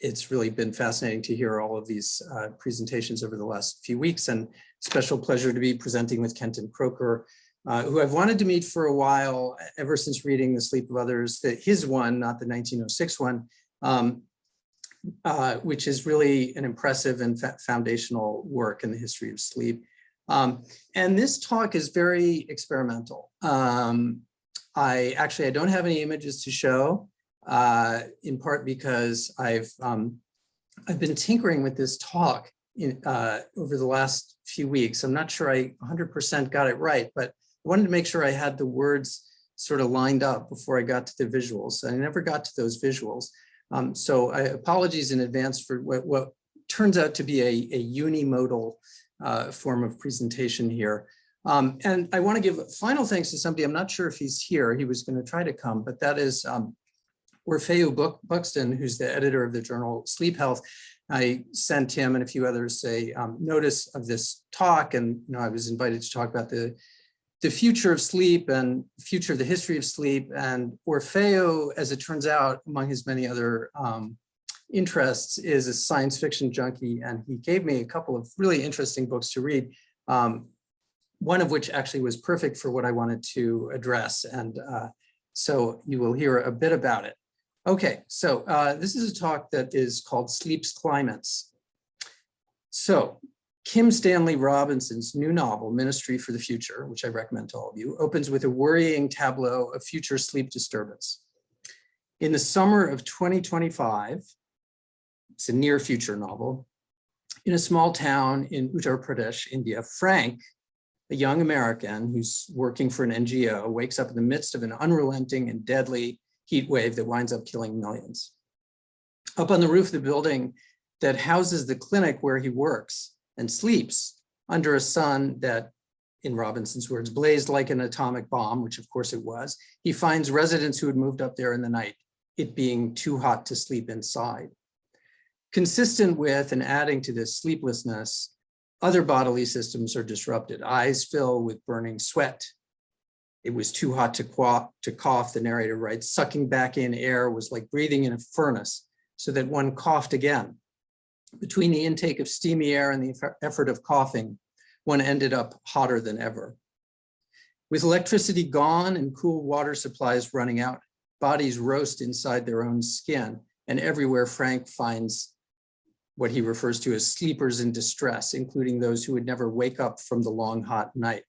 It's really been fascinating to hear all of these presentations over the last few weeks, and special pleasure to be presenting with Kenton Kroker, who I've wanted to meet for a while, ever since reading The Sleep of Others, his one, not the 1906 one, which is really an impressive and foundational work in the history of sleep. And this talk is very experimental. I don't have any images to show, in part because I've been tinkering with this talk over the last few weeks. I'm not sure I 100% got it right, but I wanted to make sure I had the words sort of lined up before I got to the visuals. I never got to those visuals. So apologies in advance for what turns out to be a unimodal form of presentation here. And I want to give final thanks to somebody. I'm not sure if he's here. He was going to try to come, but that is Orfeo Buxton, who's the editor of the journal Sleep Health. I sent him and a few others a notice of this talk, and I was invited to talk about the future of sleep and future of the history of sleep. And Orfeo, as it turns out, among his many other interests, is a science fiction junkie, and he gave me a couple of really interesting books to read, one of which actually was perfect for what I wanted to address. And so you will hear a bit about it. Okay, so this is a talk that is called Sleep's Climates. So Kim Stanley Robinson's new novel, Ministry for the Future, which I recommend to all of you, opens with a worrying tableau of future sleep disturbance. In the summer of 2025, it's a near future novel, in a small town in Uttar Pradesh, India, Frank, a young American who's working for an NGO, wakes up in the midst of an unrelenting and deadly heat wave that winds up killing millions. Up on the roof of the building that houses the clinic where he works and sleeps, under a sun that, in Robinson's words, blazed like an atomic bomb, which of course it was, he finds residents who had moved up there in the night, it being too hot to sleep inside. Consistent with and adding to this sleeplessness, other bodily systems are disrupted. Eyes fill with burning sweat. It was too hot to cough, the narrator writes. Sucking back in air was like breathing in a furnace, so that one coughed again. Between the intake of steamy air and the effort of coughing, one ended up hotter than ever. With electricity gone and cool water supplies running out, bodies roast inside their own skin, and everywhere Frank finds what he refers to as sleepers in distress, including those who would never wake up from the long, hot night.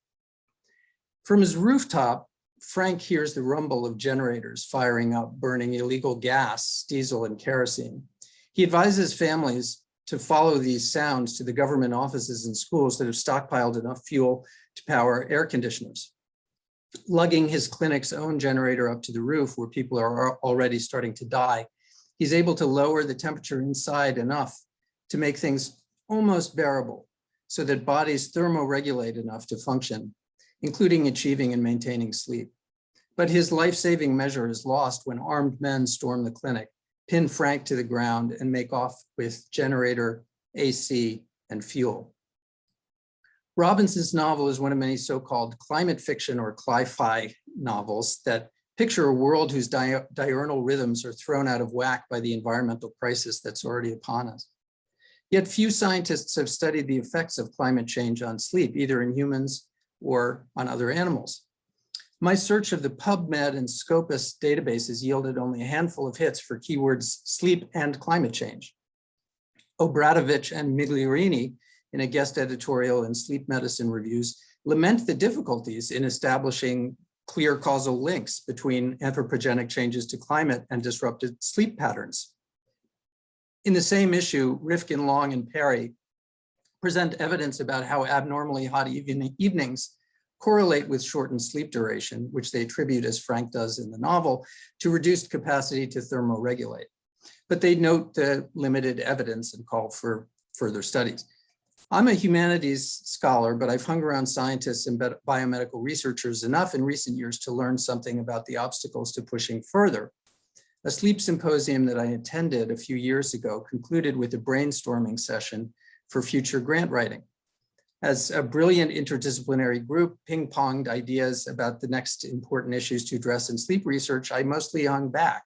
From his rooftop, Frank hears the rumble of generators firing up, burning illegal gas, diesel, and kerosene. He advises families to follow these sounds to the government offices and schools that have stockpiled enough fuel to power air conditioners. Lugging his clinic's own generator up to the roof, where people are already starting to die, he's able to lower the temperature inside enough to make things almost bearable, so that bodies thermoregulate enough to function, including achieving and maintaining sleep. But his life-saving measure is lost when armed men storm the clinic, pin Frank to the ground, and make off with generator, AC, and fuel. Robinson's novel is one of many so-called climate fiction or cli-fi novels that picture a world whose diurnal rhythms are thrown out of whack by the environmental crisis that's already upon us. Yet few scientists have studied the effects of climate change on sleep, either in humans or on other animals. My search of the PubMed and Scopus databases yielded only a handful of hits for keywords sleep and climate change. Obradovich and Migliorini, in a guest editorial in Sleep Medicine Reviews, lament the difficulties in establishing clear causal links between anthropogenic changes to climate and disrupted sleep patterns. In the same issue, Rifkin, Long, and Perry present evidence about how abnormally hot evenings correlate with shortened sleep duration, which they attribute, as Frank does in the novel, to reduced capacity to thermoregulate. but they note the limited evidence and call for further studies. I'm a humanities scholar, but I've hung around scientists and biomedical researchers enough in recent years to learn something about the obstacles to pushing further. A sleep symposium that I attended a few years ago concluded with a brainstorming session for future grant writing. As a brilliant interdisciplinary group ping-ponged ideas about the next important issues to address in sleep research, I mostly hung back.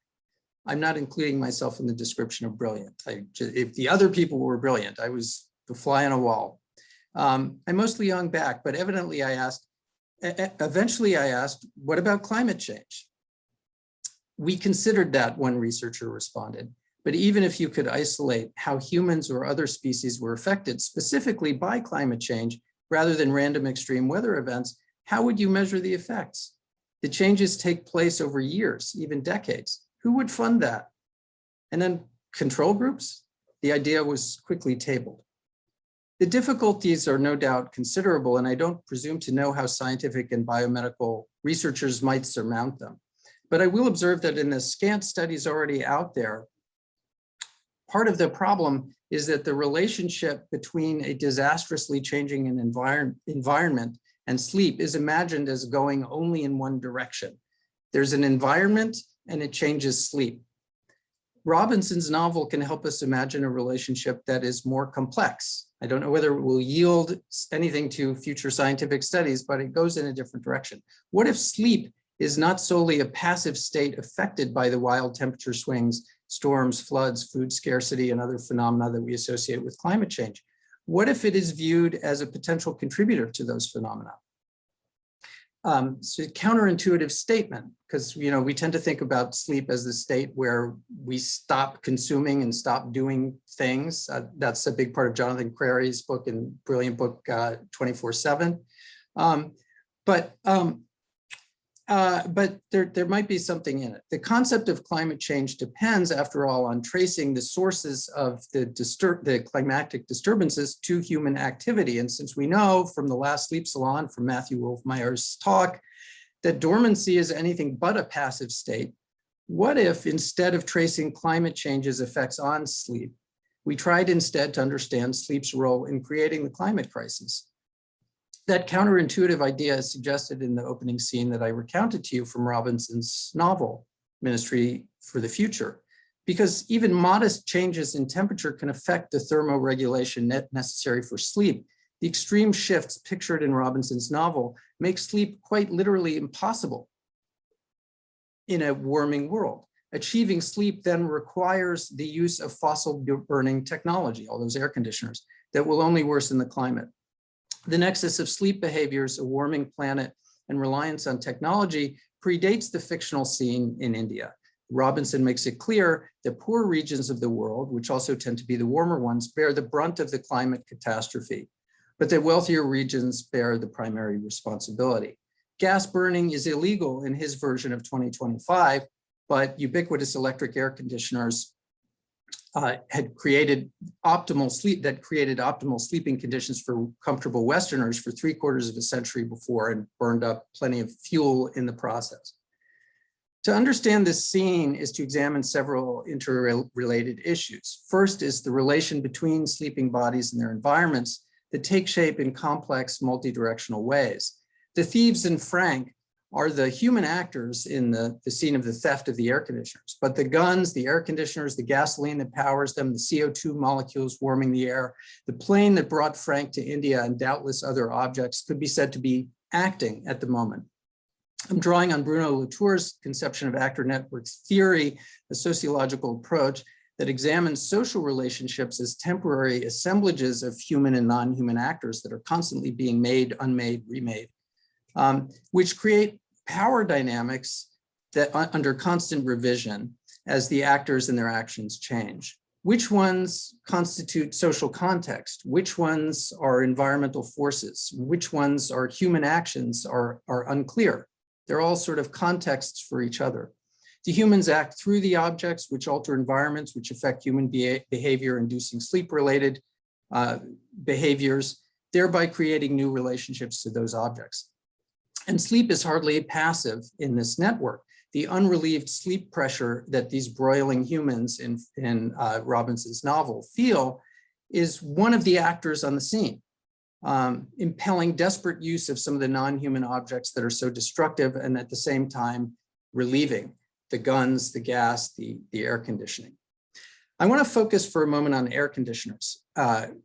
I'm not including myself in the description of brilliant. If the other people were brilliant, I was the fly on a wall. I mostly hung back, but evidently eventually I asked, what about climate change? We considered that, one researcher responded, but even if you could isolate how humans or other species were affected specifically by climate change, rather than random extreme weather events, how would you measure the effects? The changes take place over years, even decades. Who would fund that? And then control groups? The idea was quickly tabled. The difficulties are no doubt considerable, and I don't presume to know how scientific and biomedical researchers might surmount them. But I will observe that in the scant studies already out there, part of the problem is that the relationship between a disastrously changing environment and sleep is imagined as going only in one direction. There's an environment and it changes sleep. Robinson's novel can help us imagine a relationship that is more complex. I don't know whether it will yield anything to future scientific studies, but it goes in a different direction. What if sleep is not solely a passive state affected by the wild temperature swings, storms, floods, food scarcity, and other phenomena that we associate with climate change? What if it is viewed as a potential contributor to those phenomena? So counterintuitive statement, because we tend to think about sleep as the state where we stop consuming and stop doing things. That's a big part of Jonathan Crary's book and brilliant book, 24/7. But there might be something in it. The concept of climate change depends, after all, on tracing the sources of the climatic disturbances to human activity. And since we know from the last Sleep Salon, from Matthew Wolfmeyer's talk, that dormancy is anything but a passive state, what if instead of tracing climate change's effects on sleep, we tried instead to understand sleep's role in creating the climate crisis? That counterintuitive idea is suggested in the opening scene that I recounted to you from Robinson's novel, Ministry for the Future, because even modest changes in temperature can affect the thermoregulation necessary for sleep. The extreme shifts pictured in Robinson's novel make sleep quite literally impossible in a warming world. Achieving sleep then requires the use of fossil burning technology, all those air conditioners, that will only worsen the climate. The nexus of sleep behaviors, a warming planet, and reliance on technology predates the fictional scene in India. Robinson makes it clear that poor regions of the world, which also tend to be the warmer ones, bear the brunt of the climate catastrophe, but that wealthier regions bear the primary responsibility. Gas burning is illegal in his version of 2025, but ubiquitous electric air conditioners had created optimal sleeping conditions for comfortable Westerners for 3/4 of a century before, and burned up plenty of fuel in the process. To understand this scene is to examine several interrelated issues. First is the relation between sleeping bodies and their environments that take shape in complex, multi-directional ways. The thieves in Frank are the human actors in the scene of the theft of the air conditioners, but the guns, the air conditioners, the gasoline that powers them, the CO2 molecules warming the air, the plane that brought Frank to India, and doubtless other objects could be said to be acting at the moment. I'm drawing on Bruno Latour's conception of actor network theory, a sociological approach that examines social relationships as temporary assemblages of human and non-human actors that are constantly being made, unmade, remade, which create power dynamics that under constant revision as the actors and their actions change. Which ones constitute social context? Which ones are environmental forces? Which ones are human actions are unclear. They're all sort of contexts for each other. The humans act through the objects, which alter environments, which affect human behavior, inducing sleep-related behaviors, thereby creating new relationships to those objects. And sleep is hardly passive in this network. the unrelieved sleep pressure that these broiling humans in Robinson's novel feel is one of the actors on the scene, impelling desperate use of some of the non-human objects that are so destructive and at the same time relieving: the guns, the gas, the air conditioning. I want to focus for a moment on air conditioners,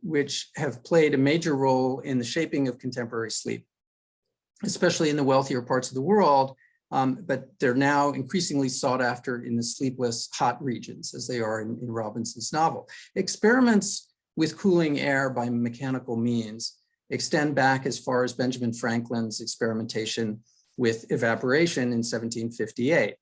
which have played a major role in the shaping of contemporary sleep, especially in the wealthier parts of the world, but they're now increasingly sought after in the sleepless hot regions, as they are in Robinson's novel. Experiments with cooling air by mechanical means extend back as far as Benjamin Franklin's experimentation with evaporation in 1758.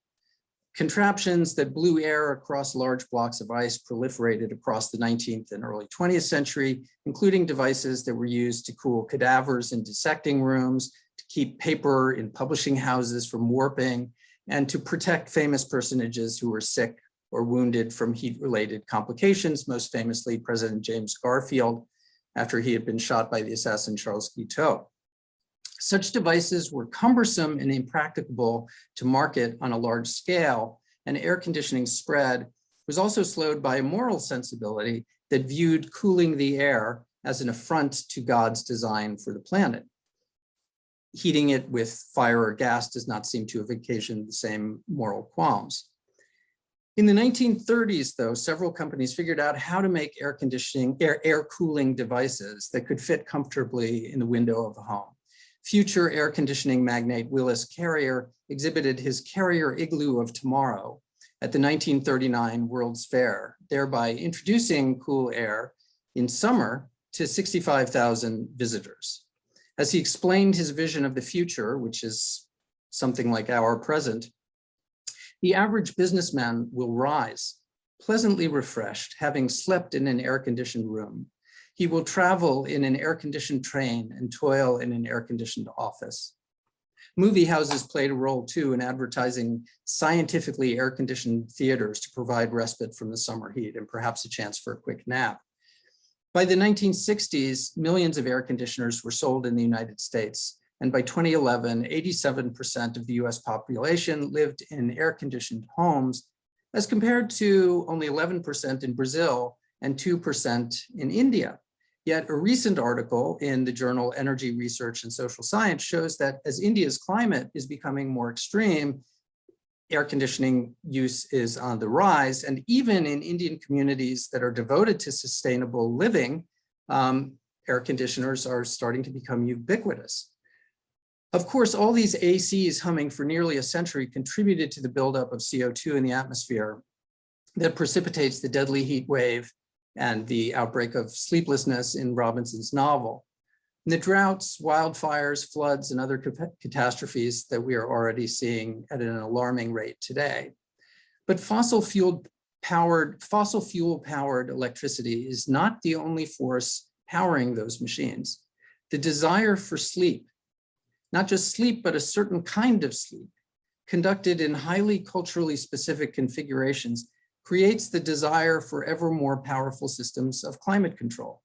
Contraptions that blew air across large blocks of ice proliferated across the 19th and early 20th century, including devices that were used to cool cadavers in dissecting rooms, to keep paper in publishing houses from warping, and to protect famous personages who were sick or wounded from heat-related complications, most famously President James Garfield, after he had been shot by the assassin Charles Guiteau. Such devices were cumbersome and impracticable to market on a large scale, and air conditioning spread was also slowed by a moral sensibility that viewed cooling the air as an affront to God's design for the planet. Heating it with fire or gas does not seem to have occasioned the same moral qualms. In the 1930s, though, several companies figured out how to make air cooling devices that could fit comfortably in the window of a home. Future air conditioning magnate Willis Carrier exhibited his Carrier Igloo of Tomorrow at the 1939 World's Fair, thereby introducing cool air in summer to 65,000 visitors. As he explained his vision of the future, which is something like our present, the average businessman will rise, pleasantly refreshed, having slept in an air-conditioned room. He will travel in an air-conditioned train and toil in an air-conditioned office. Movie houses played a role too in advertising scientifically air-conditioned theaters to provide respite from the summer heat and perhaps a chance for a quick nap. By the 1960s, millions of air conditioners were sold in the United States. And by 2011, 87% of the US population lived in air-conditioned homes, as compared to only 11% in Brazil and 2% in India. Yet a recent article in the journal Energy Research and Social Science shows that as India's climate is becoming more extreme, air conditioning use is on the rise. And even in Indian communities that are devoted to sustainable living, air conditioners are starting to become ubiquitous. Of course, all these ACs humming for nearly a century contributed to the buildup of CO2 in the atmosphere that precipitates the deadly heat wave and the outbreak of sleeplessness in Robinson's novel. And the droughts, wildfires, floods, and other catastrophes that we are already seeing at an alarming rate today. But fossil fuel powered electricity is not the only force powering those machines. The desire for sleep, not just sleep, but a certain kind of sleep, conducted in highly culturally specific configurations, creates the desire for ever more powerful systems of climate control.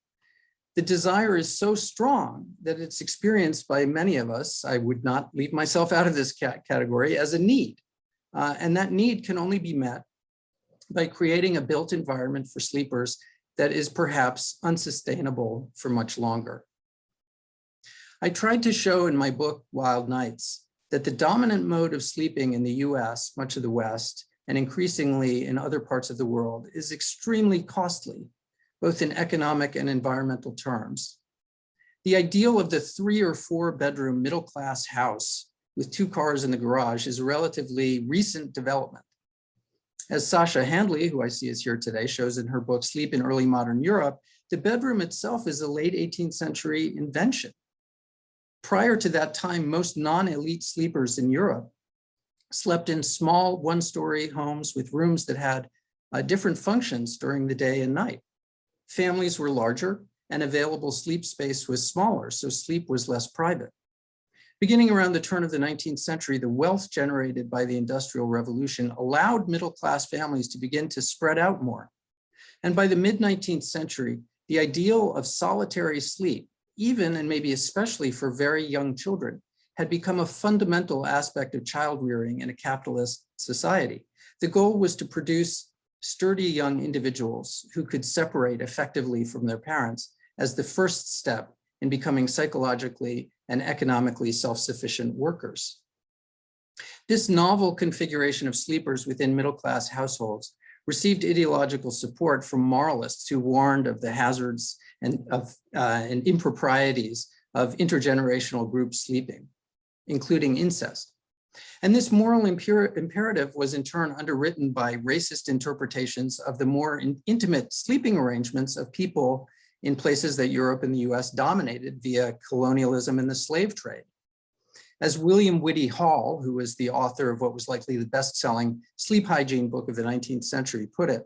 The desire is so strong that it's experienced by many of us, I would not leave myself out of this category, as a need. And that need can only be met by creating a built environment for sleepers that is perhaps unsustainable for much longer. I tried to show in my book, Wild Nights, that the dominant mode of sleeping in the US, much of the West, and increasingly in other parts of the world is extremely costly, both in economic and environmental terms. The ideal of the 3 or 4 bedroom middle-class house with 2 cars in the garage is a relatively recent development. As Sasha Handley, who I see is here today, shows in her book, Sleep in Early Modern Europe, the bedroom itself is a late 18th century invention. Prior to that time, most non-elite sleepers in Europe slept in small 1-story homes with rooms that had different functions during the day and night. Families were larger and available sleep space was smaller, so sleep was less private. Beginning around the turn of the 19th century, the wealth generated by the Industrial Revolution allowed middle-class families to begin to spread out more. And by the mid-19th century, the ideal of solitary sleep, even and maybe especially for very young children, had become a fundamental aspect of child rearing in a capitalist society. The goal was to produce sturdy young individuals who could separate effectively from their parents as the first step in becoming psychologically and economically self-sufficient workers. This novel configuration of sleepers within middle-class households received ideological support from moralists who warned of the hazards and improprieties of intergenerational group sleeping, including incest. And this moral imperative was in turn underwritten by racist interpretations of the more intimate sleeping arrangements of people in places that Europe and the US dominated via colonialism and the slave trade. As William Whitty Hall, who was the author of what was likely the best-selling sleep hygiene book of the 19th century, put it,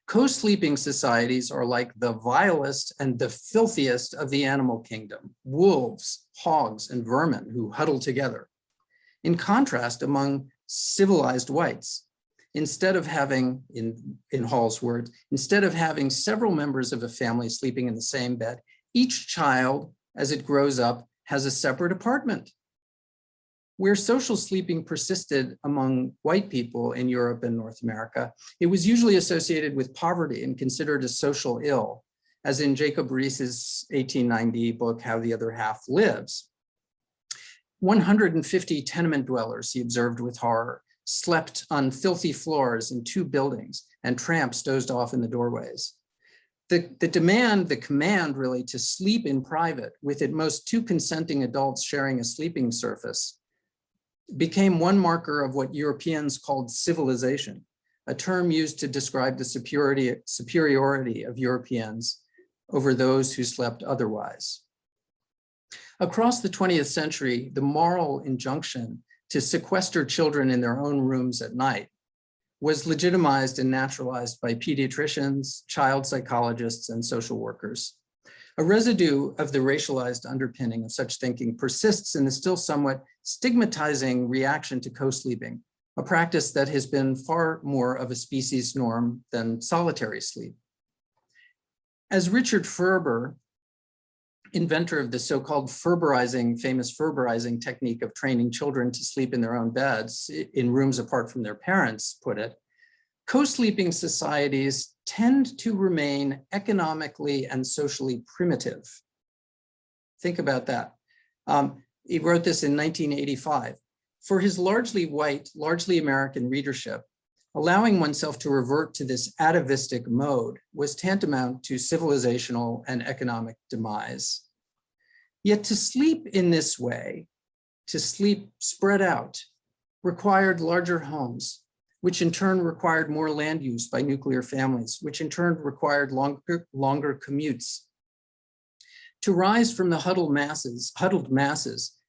co-sleeping societies are like the vilest and the filthiest of the animal kingdom, wolves, hogs, and vermin who huddle together. In contrast, among civilized whites, instead of having, in Hall's words, instead of having several members of a family sleeping in the same bed, each child, as it grows up, has a separate apartment. Where social sleeping persisted among white people in Europe and North America, it was usually associated with poverty and considered a social ill, as in Jacob Riis's 1890 book, How the Other Half Lives. 150 tenement dwellers, he observed with horror, slept on filthy floors in 2 buildings, and tramps dozed off in the doorways. The command really to sleep in private with at most 2 consenting adults sharing a sleeping surface became one marker of what Europeans called civilization, a term used to describe the superiority of Europeans over those who slept otherwise. Across the 20th century, the moral injunction to sequester children in their own rooms at night was legitimized and naturalized by pediatricians, child psychologists, and social workers. A residue of the racialized underpinning of such thinking persists in the still somewhat stigmatizing reaction to co-sleeping, a practice that has been far more of a species norm than solitary sleep. As Richard Ferber, inventor of the so-called famous Ferberizing technique of training children to sleep in their own beds in rooms apart from their parents, put it, co-sleeping societies tend to remain economically and socially primitive. Think about that. He wrote this in 1985. For his largely white, largely American readership, allowing oneself to revert to this atavistic mode was tantamount to civilizational and economic demise. Yet to sleep in this way, to sleep spread out, required larger homes, which in turn required more land use by nuclear families, which in turn required longer commutes. To rise from the huddled masses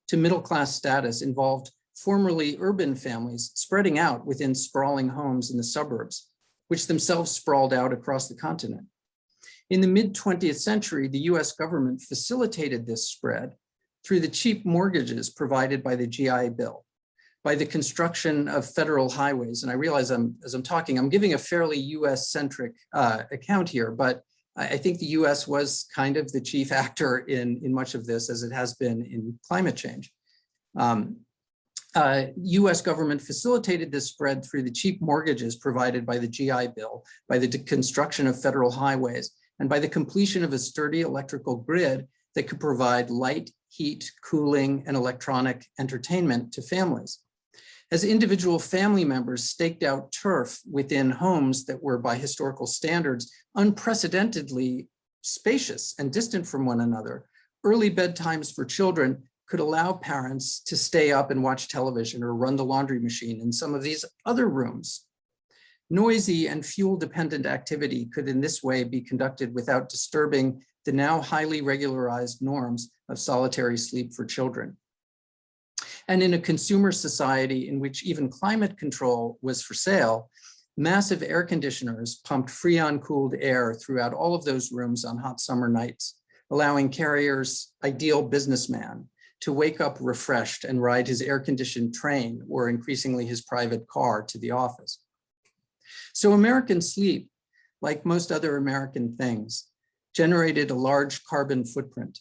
to middle-class status involved formerly urban families spreading out within sprawling homes in the suburbs, which themselves sprawled out across the continent. In the mid-20th century, the US government facilitated this spread through the cheap mortgages provided by the GI Bill, by the construction of federal highways. And I realize as I'm talking, I'm giving a fairly US-centric account here, but I think the US was kind of the chief actor in much of this, as it has been in climate change. US government facilitated this spread through the cheap mortgages provided by the GI Bill, by the construction of federal highways, and by the completion of a sturdy electrical grid that could provide light, heat, cooling, and electronic entertainment to families. As individual family members staked out turf within homes that were, by historical standards, unprecedentedly spacious and distant from one another, early bedtimes for children could allow parents to stay up and watch television or run the laundry machine in some of these other rooms. Noisy and fuel-dependent activity could in this way be conducted without disturbing the now highly regularized norms of solitary sleep for children. And in a consumer society in which even climate control was for sale, massive air conditioners pumped freon-cooled air throughout all of those rooms on hot summer nights, allowing Carrier's ideal businessman to wake up refreshed and ride his air-conditioned train, or increasingly his private car, to the office. So American sleep, like most other American things, generated a large carbon footprint.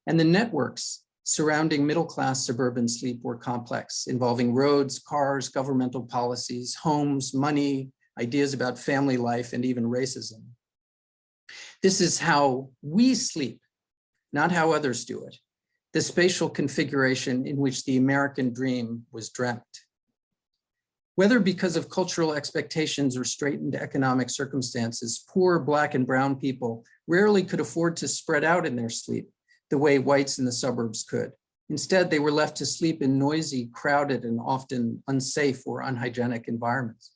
And the networks surrounding middle-class suburban sleep were complex, involving roads, cars, governmental policies, homes, money, ideas about family life, and even racism. This is how we sleep, not how others do it, the spatial configuration in which the American dream was dreamt. Whether because of cultural expectations or straitened economic circumstances, poor Black and brown people rarely could afford to spread out in their sleep the way whites in the suburbs could. Instead, they were left to sleep in noisy, crowded, and often unsafe or unhygienic environments.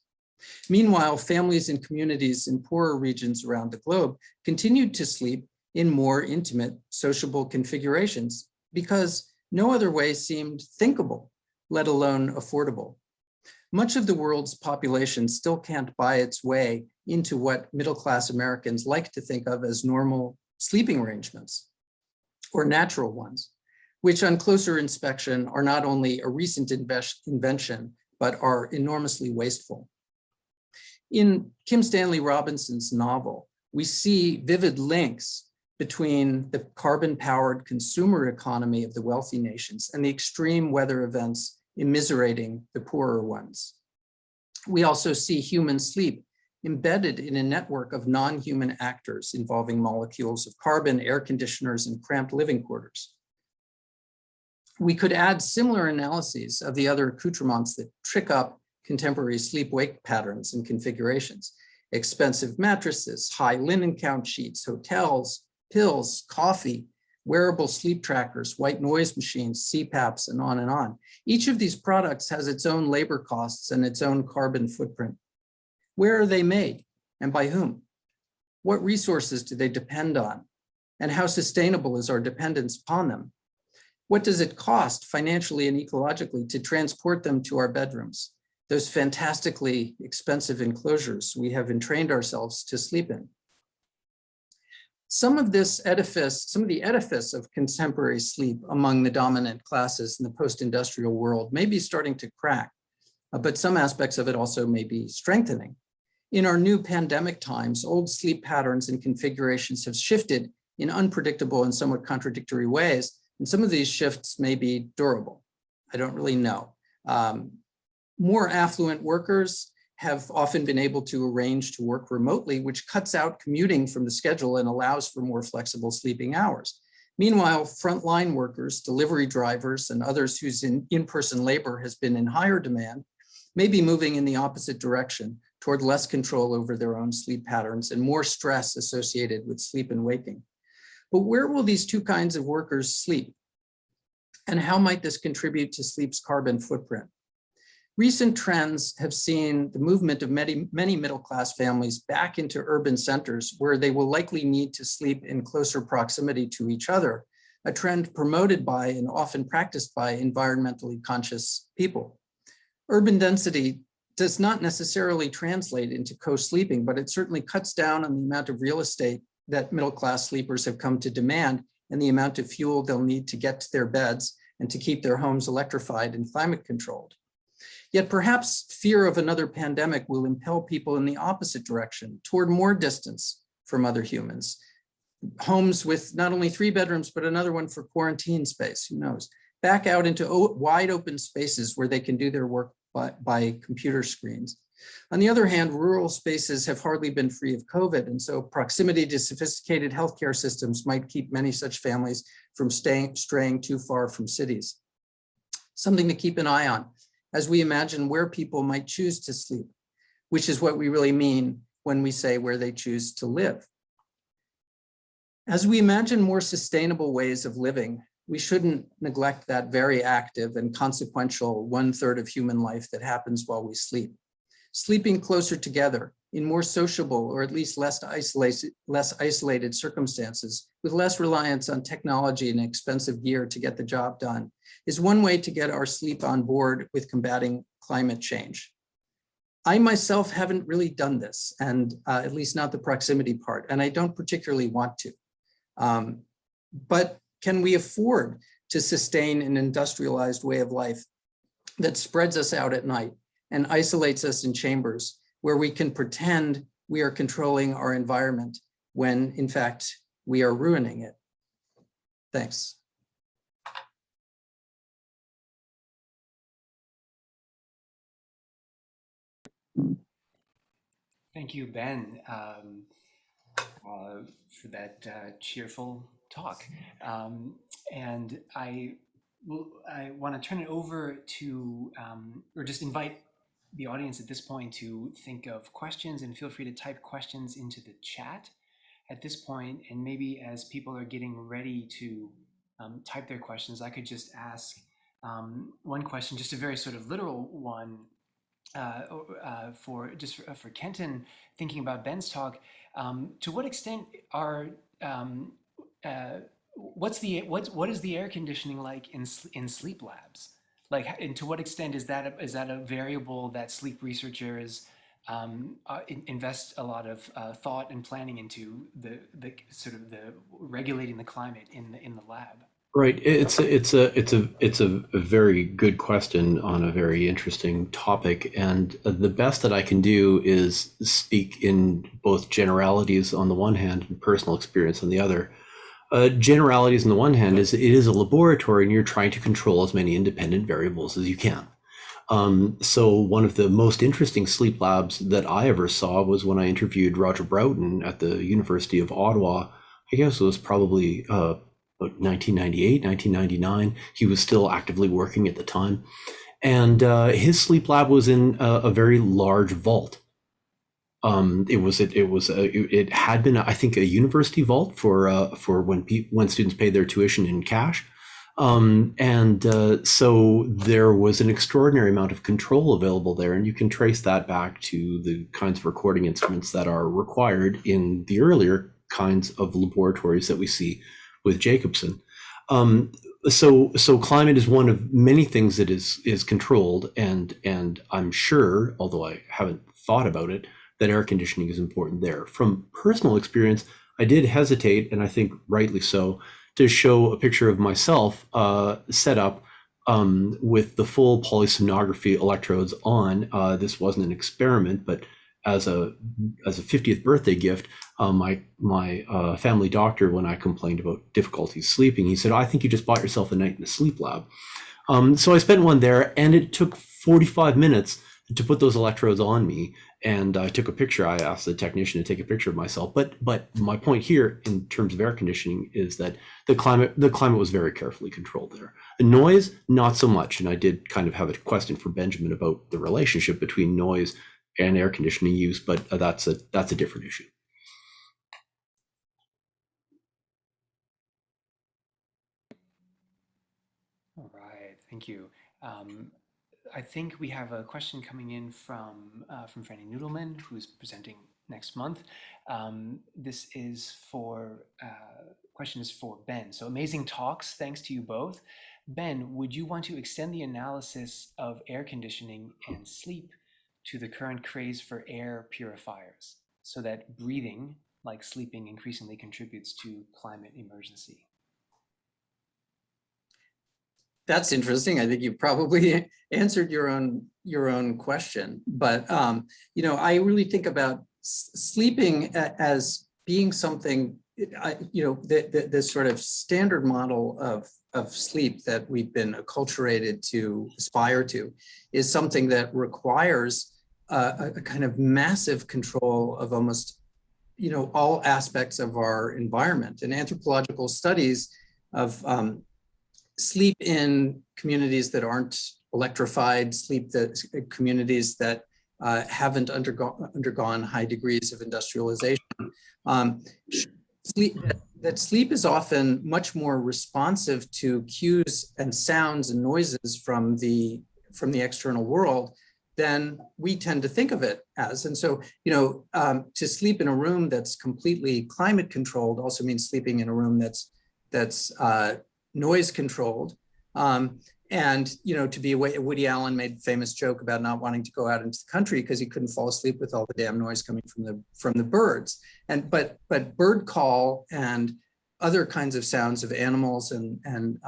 Meanwhile, families and communities in poorer regions around the globe continued to sleep in more intimate, sociable configurations because no other way seemed thinkable, let alone affordable. Much of the world's population still can't buy its way into what middle-class Americans like to think of as normal sleeping arrangements, or natural ones, which on closer inspection are not only a recent invention, but are enormously wasteful. In Kim Stanley Robinson's novel, we see vivid links between the carbon-powered consumer economy of the wealthy nations and the extreme weather events immiserating the poorer ones. We also see human sleep embedded in a network of non-human actors involving molecules of carbon, air conditioners, and cramped living quarters. We could add similar analyses of the other accoutrements that trick up contemporary sleep-wake patterns and configurations: expensive mattresses, high linen count sheets, hotels, pills, coffee, wearable sleep trackers, white noise machines, CPAPs, and on and on. Each of these products has its own labor costs and its own carbon footprint. Where are they made and by whom? What resources do they depend on? And how sustainable is our dependence upon them? What does it cost financially and ecologically to transport them to our bedrooms, those fantastically expensive enclosures we have entrained ourselves to sleep in? Some of the edifice of contemporary sleep among the dominant classes in the post-industrial world may be starting to crack, but some aspects of it also may be strengthening. In our new pandemic times, old sleep patterns and configurations have shifted in unpredictable and somewhat contradictory ways, and some of these shifts may be durable. I don't really know. More affluent workers have often been able to arrange to work remotely, which cuts out commuting from the schedule and allows for more flexible sleeping hours. Meanwhile, frontline workers, delivery drivers, and others whose in-person labor has been in higher demand may be moving in the opposite direction toward less control over their own sleep patterns and more stress associated with sleep and waking. But where will these two kinds of workers sleep? And how might this contribute to sleep's carbon footprint? Recent trends have seen the movement of many middle-class families back into urban centers where they will likely need to sleep in closer proximity to each other, a trend promoted by and often practiced by environmentally conscious people. Urban density does not necessarily translate into co-sleeping, but it certainly cuts down on the amount of real estate that middle-class sleepers have come to demand and the amount of fuel they'll need to get to their beds and to keep their homes electrified and climate controlled. Yet perhaps fear of another pandemic will impel people in the opposite direction, toward more distance from other humans. Homes with not only 3 bedrooms, but another one for quarantine space, who knows? Back out into wide open spaces where they can do their work by computer screens. On the other hand, rural spaces have hardly been free of COVID, and so proximity to sophisticated healthcare systems might keep many such families from straying too far from cities. Something to keep an eye on as we imagine where people might choose to sleep, which is what we really mean when we say where they choose to live. As we imagine more sustainable ways of living, we shouldn't neglect that very active and consequential 1/3 of human life that happens while we sleep. Sleeping closer together in more sociable or at least less isolated circumstances with less reliance on technology and expensive gear to get the job done is one way to get our sleep on board with combating climate change. I myself haven't really done this, and at least not the proximity part, and I don't particularly want to. But can we afford to sustain an industrialized way of life that spreads us out at night and isolates us in chambers where we can pretend we are controlling our environment when in fact we are ruining it? Thanks. Thank you, Ben, for that cheerful talk. And I want to turn it over to, or just invite the audience at this point to think of questions, and feel free to type questions into the chat at this point. And maybe as people are getting ready to type their questions, I could just ask one question, just a very sort of literal one, for Kenton, thinking about Ben's talk. To what extent are what is the air conditioning like in sleep labs? Like, and to what extent is that a variable that sleep researchers invest a lot of thought and planning into, the sort of the regulating the climate in the lab? Right. It's a very good question on a very interesting topic, and the best that I can do is speak in both generalities on the one hand and personal experience on the other. Generalities on the one hand is it is a laboratory, and you're trying to control as many independent variables as you can. So one of the most interesting sleep labs that I ever saw was when I interviewed Roger Broughton at the University of Ottawa. I guess it was probably about 1998, 1999. He was still actively working at the time. And his sleep lab was in a very large vault. It had been, I think, a university vault for when students paid their tuition in cash. So there was an extraordinary amount of control available there, and you can trace that back to the kinds of recording instruments that are required in the earlier kinds of laboratories that we see with Jacobson. So climate is one of many things that is controlled, and I'm sure, although I haven't thought about it, that air conditioning is important there. From personal experience, I did hesitate, and I think rightly so, to show a picture of myself set up with the full polysomnography electrodes on. This wasn't an experiment, but as a 50th birthday gift, my family doctor, when I complained about difficulties sleeping, he said, "I think you just bought yourself a night in the sleep lab." So I spent one there, and it took 45 minutes to put those electrodes on me. And I took a picture. I asked the technician to take a picture of myself. But my point here, in terms of air conditioning, is that the climate was very carefully controlled there. The noise, not so much. And I did kind of have a question for Benjamin about the relationship between noise and air conditioning use, but that's a different issue. All right, thank you. I think we have a question coming in from Franny Noodleman, who's presenting next month. This is question is for Ben. So, amazing talks, thanks to you both. Ben, would you want to extend the analysis of air conditioning and sleep to the current craze for air purifiers, so that breathing, like sleeping, increasingly contributes to climate emergency? That's interesting. I think you probably answered your own question, but I really think about sleeping as being something. The sort of standard model of sleep that we've been acculturated to aspire to is something that requires a kind of massive control of almost all aspects of our environment. And anthropological studies of sleep in communities that aren't electrified, communities that haven't undergone high degrees of industrialization. Sleep is often much more responsive to cues and sounds and noises from the external world than we tend to think of it as. And so, to sleep in a room that's completely climate controlled also means sleeping in a room that's noise controlled. And to be away, Woody Allen made a famous joke about not wanting to go out into the country because he couldn't fall asleep with all the damn noise coming from the birds. But bird call and other kinds of sounds of animals and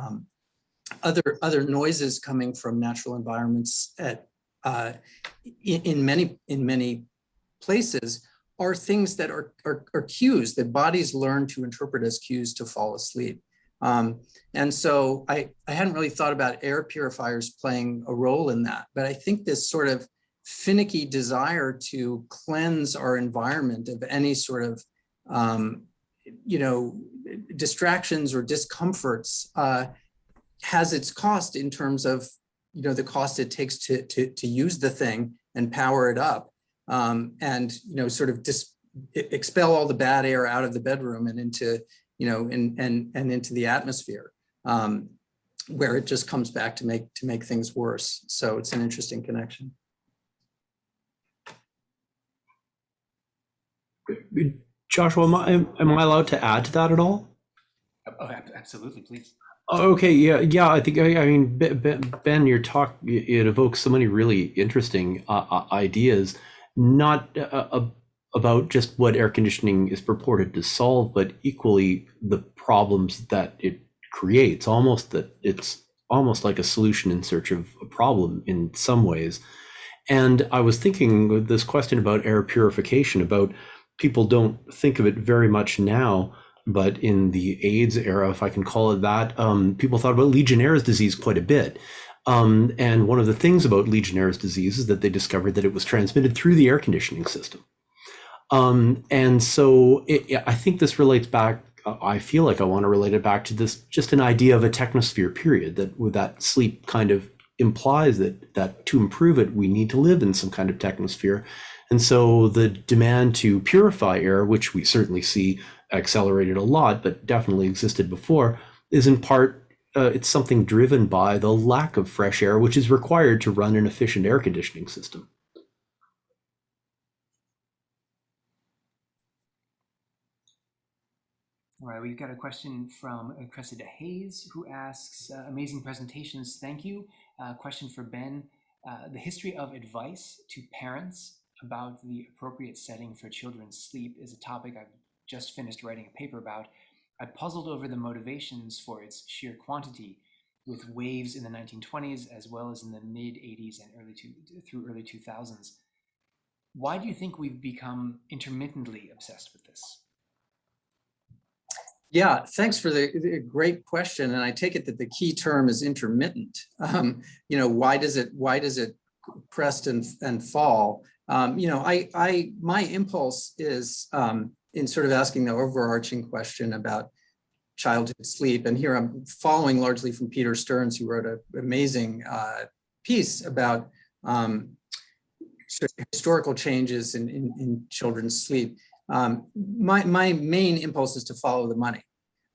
other noises coming from natural environments in many places are things that are cues that bodies learn to interpret as cues to fall asleep. And so I hadn't really thought about air purifiers playing a role in that, but I think this sort of finicky desire to cleanse our environment of any sort of, distractions or discomforts has its cost in terms of, the cost it takes to use the thing and power it up, and, sort of expel all the bad air out of the bedroom and into, and into the atmosphere, where it just comes back to make things worse. So it's an interesting connection. Joshua, am I allowed to add to that at all? Oh, absolutely, please. Okay, yeah. I think I mean, Ben, your talk, it evokes so many really interesting ideas, not about just what air conditioning is purported to solve, but equally the problems that it creates. It's almost like a solution in search of a problem in some ways. And I was thinking with this question about air purification, about people don't think of it very much now, but in the AIDS era, if I can call it that, people thought about Legionnaire's disease quite a bit. And one of the things about Legionnaire's disease is that they discovered that it was transmitted through the air conditioning system. And so I think this relates back, I feel like I want to relate it back to this, just an idea of a technosphere period, that sleep kind of implies that to improve it, we need to live in some kind of technosphere. And so the demand to purify air, which we certainly see accelerated a lot, but definitely existed before, is in part, it's something driven by the lack of fresh air, which is required to run an efficient air conditioning system. All right, we've got a question from Cressida Hayes, who asks, amazing presentations, thank you. Question for Ben, the history of advice to parents about the appropriate setting for children's sleep is a topic I've just finished writing a paper about. I puzzled over the motivations for its sheer quantity, with waves in the 1920s as well as in the mid-80s and early 2000s. Why do you think we've become intermittently obsessed with this? Yeah, thanks for the great question. And I take it that the key term is intermittent. Why does it crest and fall? My impulse is in sort of asking the overarching question about childhood sleep. And here I'm following largely from Peter Stearns, who wrote an amazing piece about sort of historical changes in children's sleep. My main impulse is to follow the money.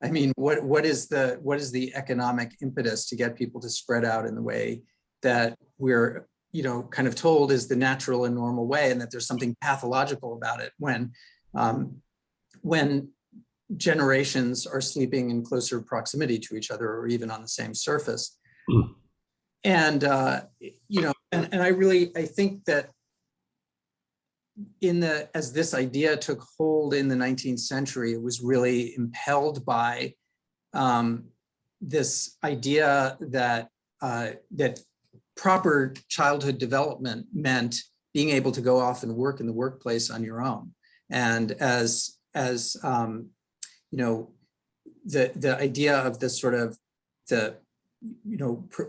I mean, what is the economic impetus to get people to spread out in the way that we're kind of told is the natural and normal way, and that there's something pathological about it when generations are sleeping in closer proximity to each other or even on the same surface. Mm. And I think that as this idea took hold in the 19th century, it was really impelled by this idea that proper childhood development meant being able to go off and work in the workplace on your own. And as the idea of this sort of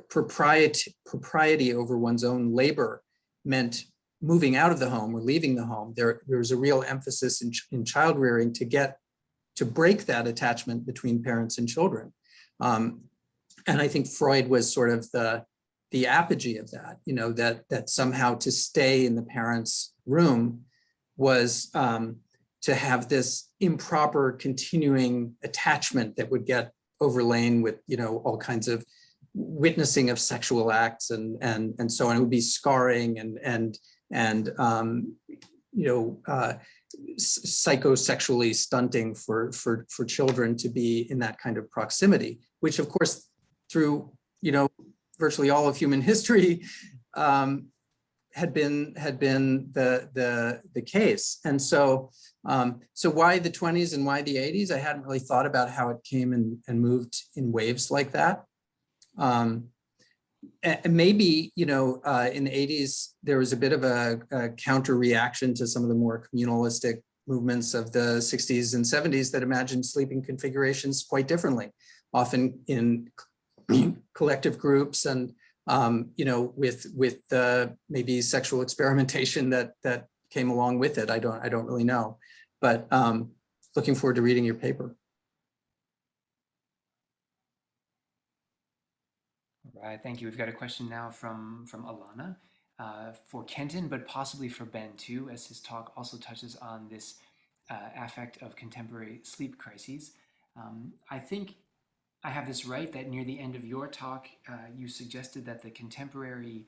propriety over one's own labor meant moving out of the home or leaving the home, there was a real emphasis in child rearing to break that attachment between parents and children. And I think Freud was sort of the apogee of that, that somehow to stay in the parents' room was to have this improper continuing attachment that would get overlain with, all kinds of witnessing of sexual acts and so on. It would be scarring and psychosexually stunting for children to be in that kind of proximity, which of course through virtually all of human history had been the case. And so why the 20s and why the 80s? I hadn't really thought about how it came and moved in waves like that. And maybe, in the 80s, there was a bit of a counter reaction to some of the more communalistic movements of the 60s and 70s that imagined sleeping configurations quite differently, often in collective groups and with maybe sexual experimentation that came along with it. I don't really know, but looking forward to reading your paper. All right, thank you. We've got a question now from Alana for Kenton, but possibly for Ben too, as his talk also touches on this affect of contemporary sleep crises. I think I have this right, that near the end of your talk, you suggested that the contemporary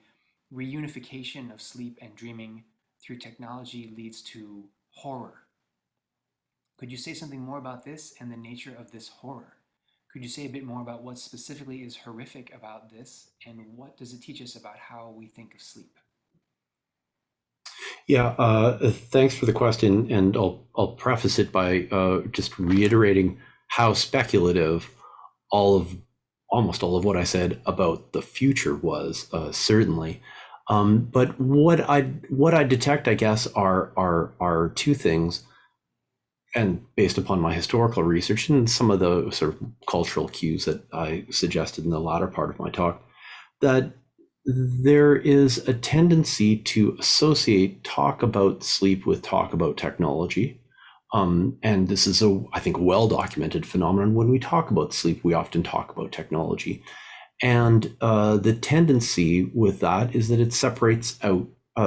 reunification of sleep and dreaming through technology leads to horror. Could you say something more about this and the nature of this horror? Could you say a bit more about what specifically is horrific about this, and what does it teach us about how we think of sleep? Yeah, thanks for the question, and I'll preface it by just reiterating how speculative almost all of what I said about the future was, certainly. But what I detect, I guess, are two things, and based upon my historical research and some of the sort of cultural cues that I suggested in the latter part of my talk, that there is a tendency to associate talk about sleep with talk about technology. And this is I think, well-documented phenomenon. When we talk about sleep, we often talk about technology. And the tendency with that is that it separates out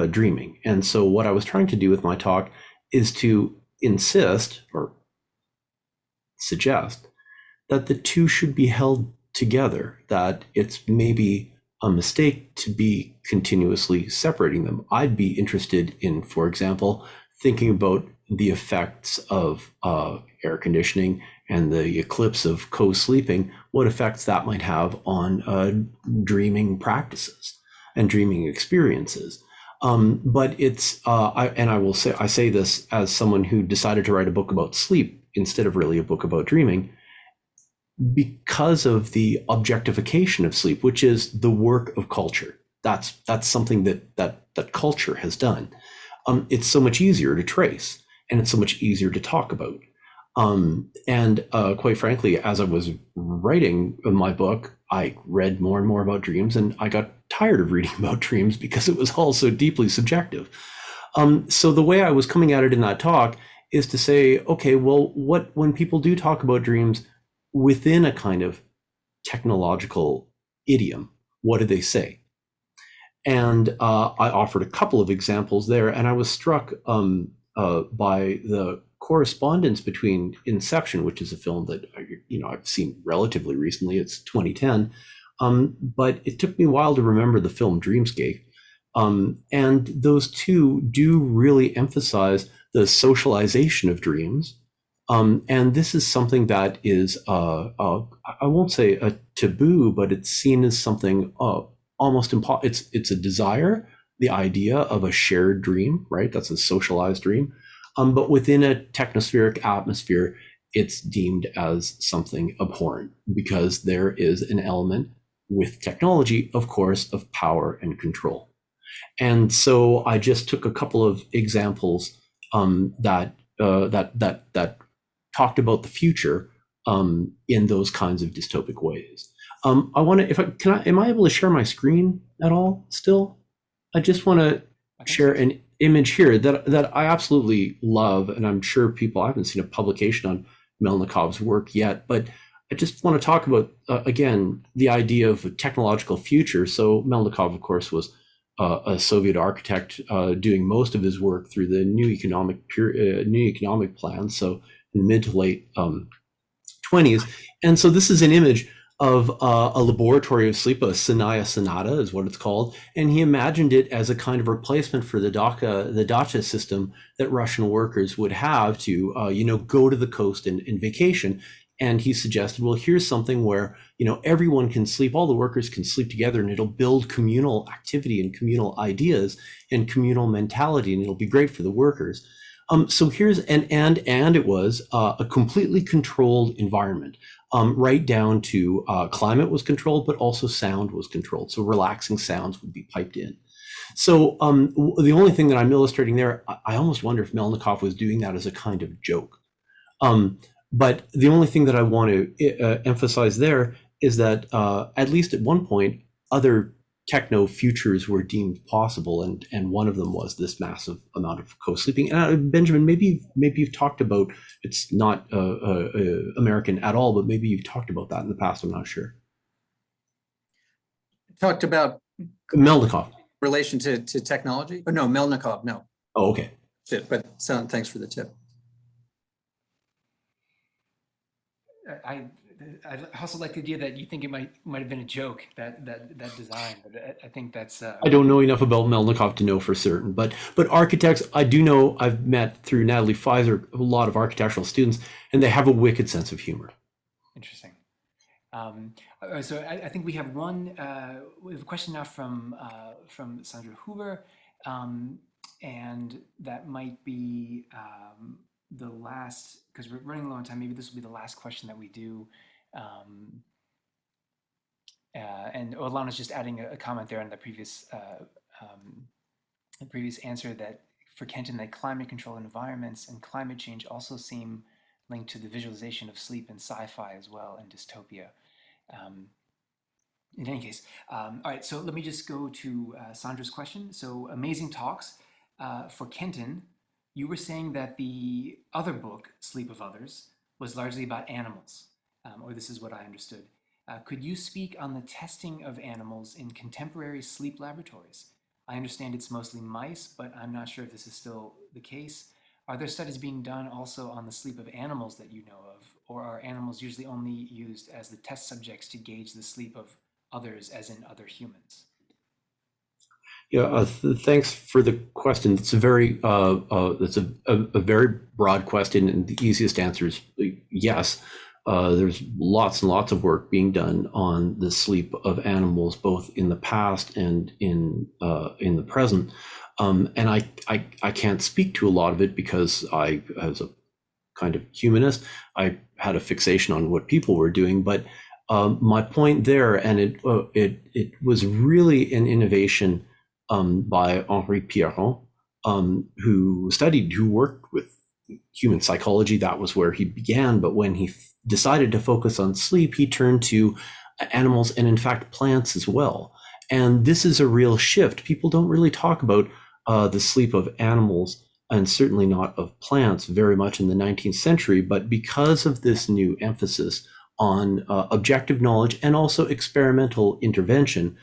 dreaming. And so what I was trying to do with my talk is to insist or suggest that the two should be held together, that it's maybe a mistake to be continuously separating them. I'd be interested in, for example, thinking about the effects of air conditioning and the eclipse of co-sleeping, what effects that might have on dreaming practices and dreaming experiences. But it's, I say this as someone who decided to write a book about sleep instead of really a book about dreaming, because of the objectification of sleep, which is the work of culture. That's something that culture has done. It's so much easier to trace, and it's so much easier to talk about. And quite frankly, as I was writing my book, I read more and more about dreams, and I got tired of reading about dreams because it was all so deeply subjective. So the way I was coming at it in that talk is to say, okay, well, when people do talk about dreams within a kind of technological idiom, what do they say? And I offered a couple of examples there, and I was struck by the correspondence between Inception, which is a film that I've seen relatively recently. It's 2010, but it took me a while to remember the film Dreamscape. And those two do really emphasize the socialization of dreams. And this is something that is, I won't say a taboo, but it's seen as something almost impossible. It's a desire, the idea of a shared dream, right? That's a socialized dream. But within a technospheric atmosphere, it's deemed as something abhorrent because there is an element with technology, of course, of power and control. And so I just took a couple of examples that talked about the future in those kinds of dystopic ways. I want to, am I able to share my screen at all still? I just want to share an image here that I absolutely love, and I'm sure I haven't seen a publication on Melnikov's work yet, but I just want to talk about, again, the idea of a technological future. So Melnikov, of course, was a Soviet architect doing most of his work through the new economic plan, so in the mid to late 20s. And so this is an image of a laboratory of sleep, a Sanaya Sonata is what it's called. And he imagined it as a kind of replacement for the dacha system that Russian workers would have to, go to the coast and vacation. And he suggested, well, here's something where, everyone can sleep, all the workers can sleep together, and it'll build communal activity and communal ideas and communal mentality, and it'll be great for the workers. So here's, and it was a completely controlled environment. Right down to climate was controlled, but also sound was controlled. So relaxing sounds would be piped in. So the only thing that I'm illustrating there, I almost wonder if Melnikov was doing that as a kind of joke. But the only thing that I want to emphasize there is that at least at one point, other techno futures were deemed possible, and one of them was this massive amount of co-sleeping. And Benjamin, maybe you've talked about, it's not American at all, but maybe you've talked about that in the past. I'm not sure. Talked about Melnikov. relation to technology? Oh, no, Melnikov, no. Oh, okay. But thanks for the tip. I also like the idea that you think it might have been a joke, that design, but I think that's. I don't know enough about Melnikov to know for certain, but architects, I do know, I've met through Natalie Pfizer a lot of architectural students, and they have a wicked sense of humor. Interesting. So I think we have we have a question now from Sandra Huber, and that might be the last, because we're running low on time. Maybe this will be the last question that we do. And Alana's just adding a comment there on the previous answer, that for Kenton, that climate controlled environments and climate change also seem linked to the visualization of sleep and sci-fi as well, and dystopia. In any case, all right, so let me just go to Sandra's question. So, amazing talks. For Kenton, you were saying that the other book, Sleep of Others, was largely about animals, or this is what I understood. Could you speak on the testing of animals in contemporary sleep laboratories? I understand it's mostly mice, but I'm not sure if this is still the case. Are there studies being done also on the sleep of animals that you know of, or are animals usually only used as the test subjects to gauge the sleep of others, as in other humans? Yeah, thanks for the question. It's a very it's a very broad question, and the easiest answer is yes. There's lots and lots of work being done on the sleep of animals, both in the past and in the present. And I can't speak to a lot of it because I, as a kind of humanist, I had a fixation on what people were doing. But my point there, and it was really an innovation by Henri Pierron, who worked with human psychology. That was where he began. But when he decided to focus on sleep, he turned to animals and, in fact, plants as well. And this is a real shift. People don't really talk about the sleep of animals, and certainly not of plants, very much in the 19th century. But because of this new emphasis on objective knowledge and also experimental intervention,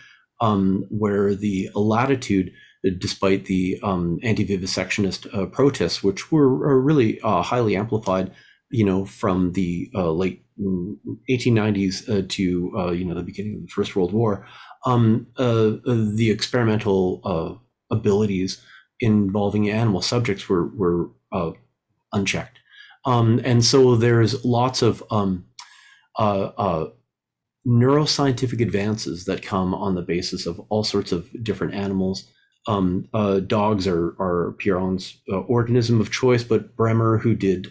where the latitude, despite the anti-vivisectionist protests, which were really highly amplified, from the late 1890s to the beginning of the First World War, the experimental abilities involving animal subjects were unchecked, and so there's lots of neuroscientific advances that come on the basis of all sorts of different animals. Dogs are Pierron's organism of choice, but Bremer,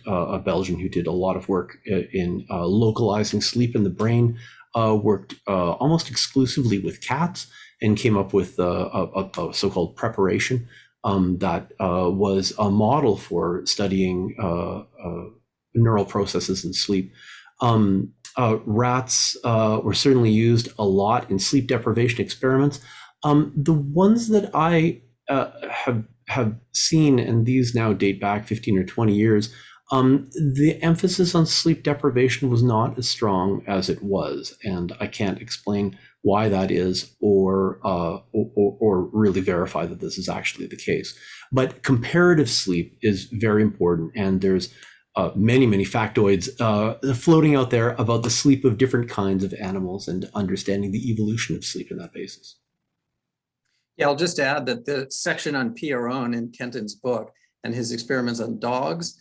a Belgian who did a lot of work in localizing sleep in the brain, worked almost exclusively with cats and came up with a so-called preparation that was a model for studying neural processes in sleep. Rats were certainly used a lot in sleep deprivation experiments. The ones that I have seen, and these now date back 15 or 20 years, the emphasis on sleep deprivation was not as strong as it was, and I can't explain why that is, or really verify that this is actually the case. But comparative sleep is very important, and there's many factoids floating out there about the sleep of different kinds of animals and understanding the evolution of sleep on that basis. Yeah, I'll just add that the section on Pierron in Kenton's book and his experiments on dogs,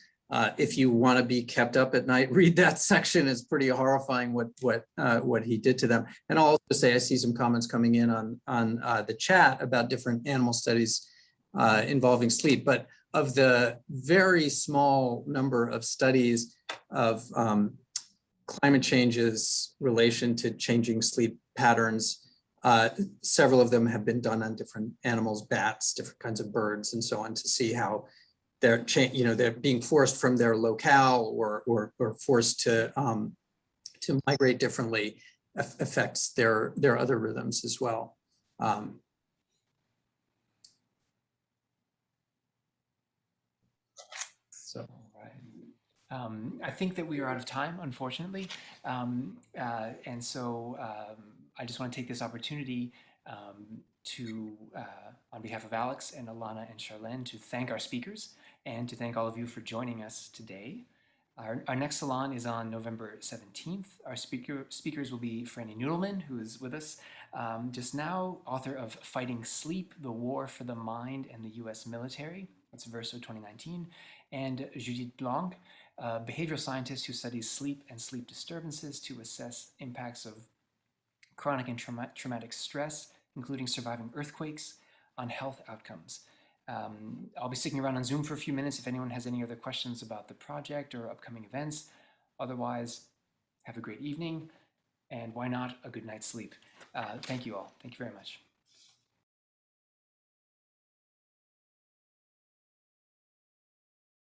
if you want to be kept up at night, read that section. It's pretty horrifying what he did to them. And I'll also say I see some comments coming in on the chat about different animal studies involving sleep. But of the very small number of studies of climate change's relation to changing sleep patterns, several of them have been done on different animals, bats, different kinds of birds, and so on, to see how they're being forced from their locale or forced to migrate differently affects their other rhythms as well. So. All right. I think that we are out of time, unfortunately. And so I just want to take this opportunity to, on behalf of Alex and Alana and Charlene, to thank our speakers and to thank all of you for joining us today. Our next salon is on November 17th. Our speakers will be Franny Noodleman, who is with us just now, author of Fighting Sleep, The War for the Mind and the US Military. That's Verso 2019. And Judith Blanc, a behavioral scientist who studies sleep and sleep disturbances to assess impacts of chronic and traumatic stress, including surviving earthquakes, on health outcomes. I'll be sticking around on Zoom for a few minutes if anyone has any other questions about the project or upcoming events. Otherwise, have a great evening, and why not a good night's sleep. Thank you all. Thank you very much.